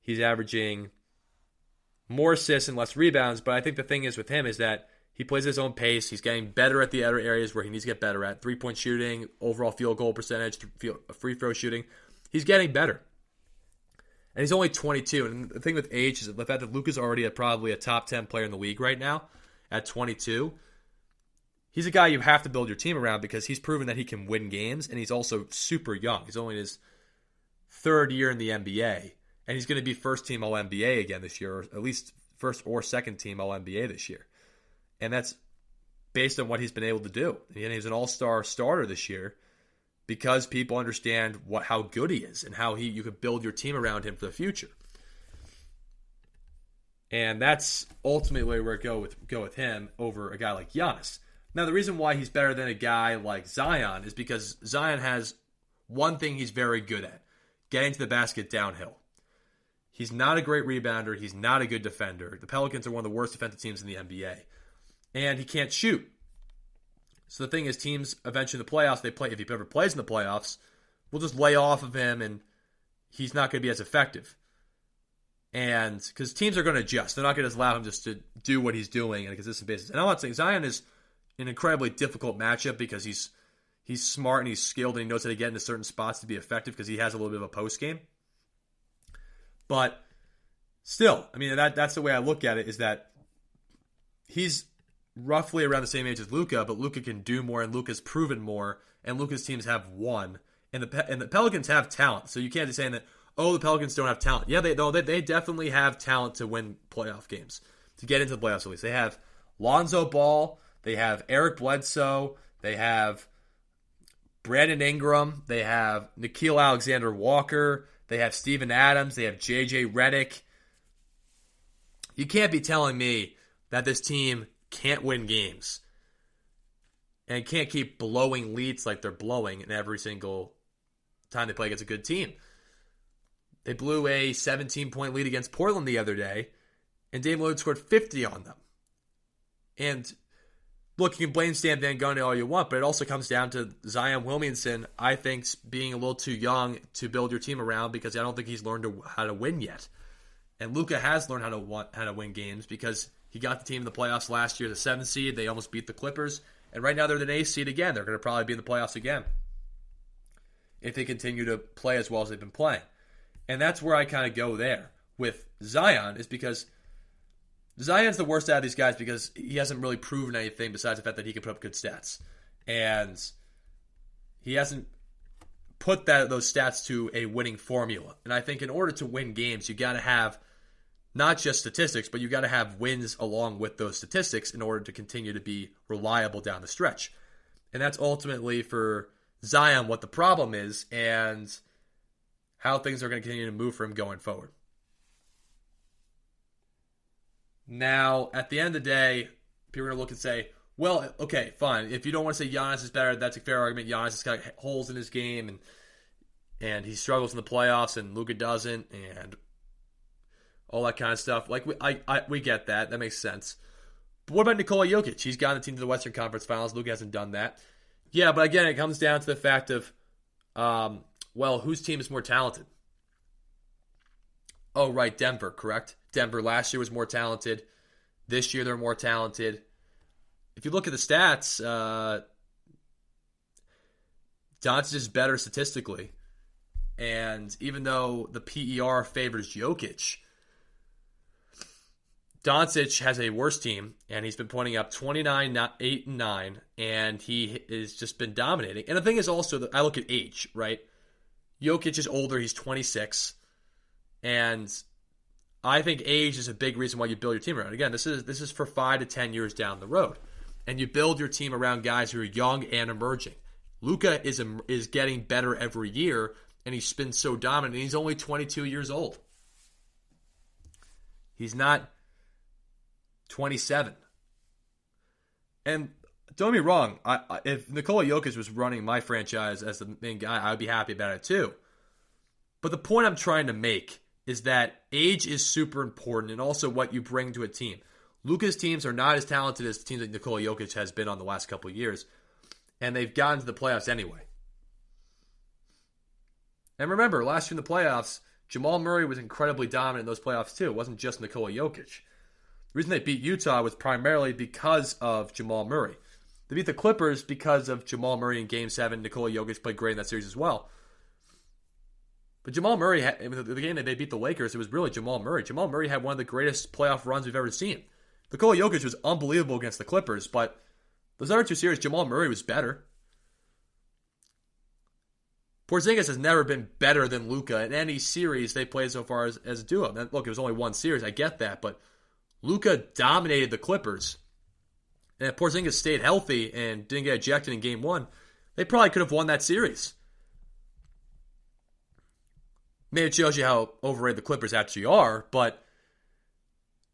He's averaging more assists and less rebounds, but I think the thing is with him is that he plays at his own pace. He's getting better at the other areas where he needs to get better at. 3-point shooting, overall field goal percentage, free throw shooting. He's getting better. And he's only 22. And the thing with age is the fact that Luka's already probably a top 10 player in the league right now at 22. He's a guy you have to build your team around because he's proven that he can win games, and he's also super young. He's only in his 3rd year in the NBA. And he's going to be first-team All-NBA again this year, or at least first or second-team All-NBA this year. And that's based on what he's been able to do. And he's an all-star starter this year because people understand how good he is and how you could build your team around him for the future. And that's ultimately where I go with him over a guy like Giannis. Now, the reason why he's better than a guy like Zion is because Zion has one thing he's very good at, getting to the basket downhill. He's not a great rebounder. He's not a good defender. The Pelicans are one of the worst defensive teams in the NBA. And he can't shoot. So the thing is, teams eventually in the playoffs, if he ever plays in the playoffs, will just lay off of him and he's not going to be as effective. And because teams are going to adjust. They're not going to allow him just to do what he's doing on a consistent basis. And I'm not saying Zion is an incredibly difficult matchup because he's smart and he's skilled and he knows how to get into certain spots to be effective because he has a little bit of a post game. But still, I mean, that's the way I look at it, is that he's roughly around the same age as Luka, but Luka can do more, and Luka's proven more, and Luka's teams have won. And the Pelicans have talent, so you can't be saying that, oh, the Pelicans don't have talent. Yeah, they definitely have talent to win playoff games, to get into the playoffs at least. They have Lonzo Ball, they have Eric Bledsoe, they have Brandon Ingram, they have Nickeil Alexander-Walker, they have Steven Adams. They have J.J. Redick. You can't be telling me that this team can't win games and can't keep blowing leads like they're blowing in every single time they play against a good team. They blew a 17-point lead against Portland the other day, and Dame Lillard scored 50 on them. And look, you can blame Stan Van Gundy all you want, but it also comes down to Zion Williamson, I think, being a little too young to build your team around because I don't think he's learned how to win yet. And Luka has learned how to win games because He got the team in the playoffs last year, the 7th seed. They almost beat the Clippers. And right now they're the 8th seed again. They're going to probably be in the playoffs again if they continue to play as well as they've been playing. And that's where I kind of go there with Zion, is because Zion's the worst out of these guys because he hasn't really proven anything besides the fact that he can put up good stats. And he hasn't put those stats to a winning formula. And I think in order to win games, you got to have not just statistics, but you got to have wins along with those statistics in order to continue to be reliable down the stretch. And that's ultimately for Zion what the problem is and how things are going to continue to move for him going forward. Now, at the end of the day, people are going to look and say, well, okay, fine. If you don't want to say Giannis is better, that's a fair argument. Giannis has got holes in his game, and he struggles in the playoffs, and Luka doesn't, and all that kind of stuff. Like, we get that. That makes sense. But what about Nicola Yokic? He's gotten the team to the Western Conference Finals. Luka hasn't done that. Yeah, but again, it comes down to the fact of, whose team is more talented? Oh, right, Denver, correct? Denver last year was more talented. This year they're more talented. If you look at the stats, Doncic is better statistically. And even though the PER favors Jokic, Doncic has a worse team, and he's been pointing up 29, 8, and 9, and he has just been dominating. And the thing is also, that I look at age, right? Jokic is older, he's 26, and I think age is a big reason why you build your team around. Again, this is for 5 to 10 years down the road, and you build your team around guys who are young and emerging. Luka is getting better every year, and he's been so dominant. He's only 22 years old. He's not 27. And don't get me wrong, if Nikola Jokic was running my franchise as the main guy, I would be happy about it too. But the point I'm trying to make is that age is super important, and also what you bring to a team. Luka's teams are not as talented as the teams that Nikola Jokic has been on the last couple of years, and they've gotten to the playoffs anyway. And remember, last year in the playoffs, Jamal Murray was incredibly dominant in those playoffs too. It wasn't just Nikola Jokic. The reason they beat Utah was primarily because of Jamal Murray. They beat the Clippers because of Jamal Murray in Game 7. Nikola Jokic played great in that series as well. But Jamal Murray, the game that they beat the Lakers, it was really Jamal Murray. Jamal Murray had one of the greatest playoff runs we've ever seen. Nikola Jokic was unbelievable against the Clippers, but those other two series, Jamal Murray was better. Porzingis has never been better than Luka in any series they played so far as a duo. Now, look, it was only one series, I get that, but Luka dominated the Clippers. And if Porzingis stayed healthy and didn't get ejected in Game 1, they probably could have won that series. Maybe it shows you how overrated the Clippers actually are, but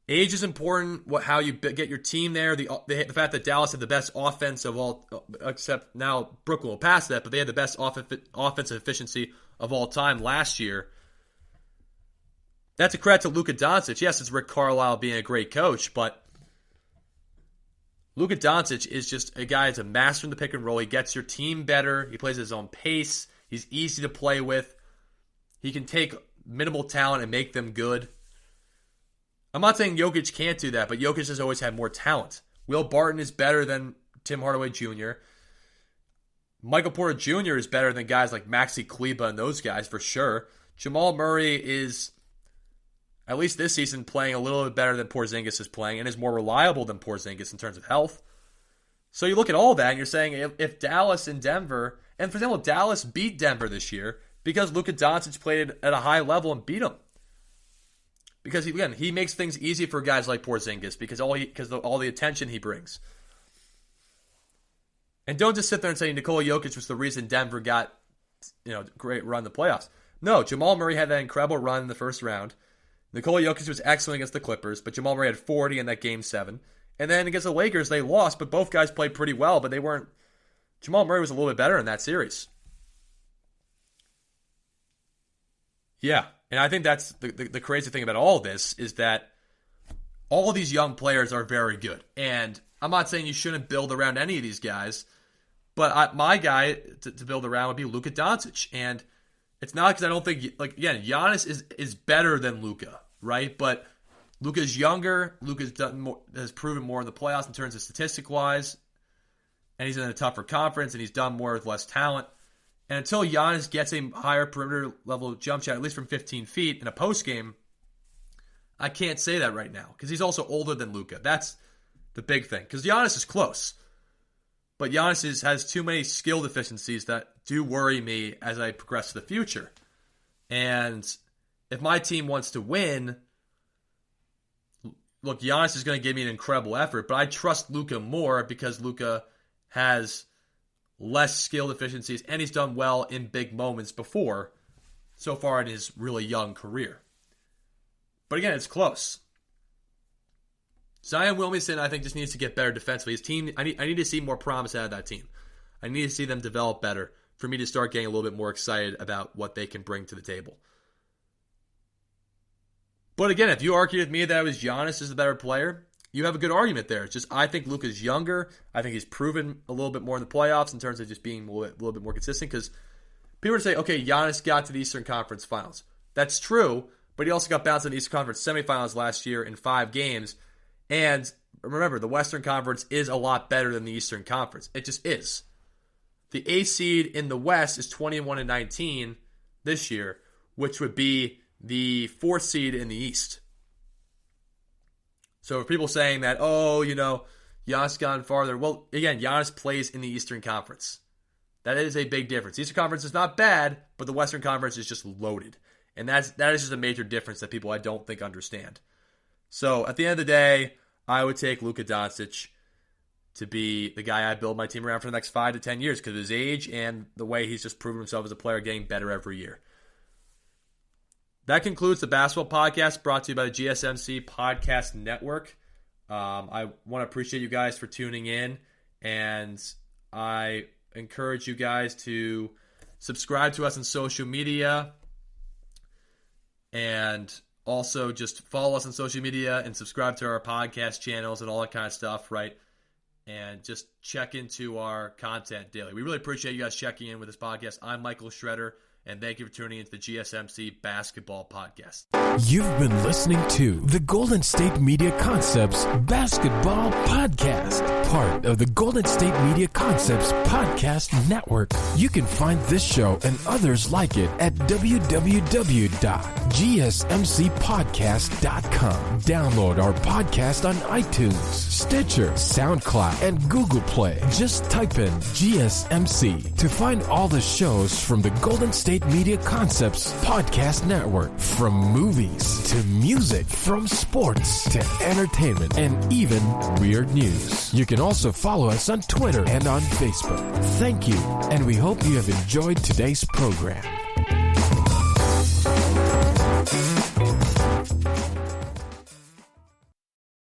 age is important. How you get your team there. The fact that Dallas had the best offense of all, except now Brooklyn will pass that, but they had the best offensive efficiency of all time last year. That's a credit to Luka Doncic. Yes, it's Rick Carlisle being a great coach, but Luka Doncic is just a guy that's a master in the pick and roll. He gets your team better. He plays at his own pace. He's easy to play with. He can take minimal talent and make them good. I'm not saying Jokic can't do that, but Jokic has always had more talent. Will Barton is better than Tim Hardaway Jr. Michael Porter Jr. is better than guys like Maxi Kleber and those guys for sure. Jamal Murray is, at least this season, playing a little bit better than Porzingis is playing and is more reliable than Porzingis in terms of health. So you look at all that and you're saying if Dallas and Denver, and for example, Dallas beat Denver this year because Luka Doncic played at a high level and beat them. Because he makes things easy for guys like Porzingis because all the attention he brings. And don't just sit there and say Nikola Jokic was the reason Denver got great run in the playoffs. No, Jamal Murray had that incredible run in the first round. Nikola Jokic was excellent against the Clippers, but Jamal Murray had 40 in that Game 7. And then against the Lakers, they lost, but both guys played pretty well, but they weren't. Jamal Murray was a little bit better in that series. Yeah, and I think that's the crazy thing about all of this is that all of these young players are very good. And I'm not saying you shouldn't build around any of these guys, but my guy to build around would be Luka Doncic. And it's not because I don't think, Giannis is better than Luka, right? But Luka's younger. Luka's has proven more in the playoffs in terms of statistic-wise. And he's in a tougher conference, and he's done more with less talent. And until Giannis gets a higher perimeter level jump shot, at least from 15 feet in a postgame, I can't say that right now because he's also older than Luka. That's the big thing because Giannis is close. But Giannis has too many skill deficiencies that do worry me as I progress to the future. And if my team wants to win, look, Giannis is going to give me an incredible effort, but I trust Luka more because Luka has less skill deficiencies and he's done well in big moments before so far in his really young career. But again, it's close. Zion Williamson, I think, just needs to get better defensively. His team, I need to see more promise out of that team. I need to see them develop better for me to start getting a little bit more excited about what they can bring to the table. But again, if you argued with me that it was Giannis is the better player, you have a good argument there. It's just I think Luka's younger. I think he's proven a little bit more in the playoffs in terms of just being a little bit more consistent because people would say, okay, Giannis got to the Eastern Conference Finals. That's true, but he also got bounced in the Eastern Conference semifinals last year in 5 games. And remember, the Western Conference is a lot better than the Eastern Conference. It just is. The A seed in the West is 21-19 this year, which would be the 4th seed in the East. So if people saying that, Giannis gone farther, well, again, Giannis plays in the Eastern Conference. That is a big difference. The Eastern Conference is not bad, but the Western Conference is just loaded. And that is just a major difference that people I don't think understand. So, at the end of the day, I would take Luka Doncic to be the guy I build my team around for the next 5 to 10 years because of his age and the way he's just proven himself as a player, getting better every year. That concludes the basketball podcast brought to you by the GSMC Podcast Network. I want to appreciate you guys for tuning in, and I encourage you guys to subscribe to us on social media and also just follow us on social media and subscribe to our podcast channels and all that kind of stuff, right? And just check into our content daily. We really appreciate you guys checking in with this podcast. I'm Michael Schroeder, and thank you for tuning into the GSMC Basketball Podcast. You've been listening to the Golden State Media Concepts Basketball Podcast, part of the Golden State Media Concepts Podcast Network. You can find this show and others like it at www.gsmcpodcast.com. Download our podcast on iTunes, Stitcher, SoundCloud, and Google Play. Just type in GSMC to find all the shows from the Golden State Media Concepts Podcast Network. From movies to music, from sports to entertainment, and even weird news. You can also follow us on Twitter and on Facebook. Thank you, and we hope you have enjoyed today's program.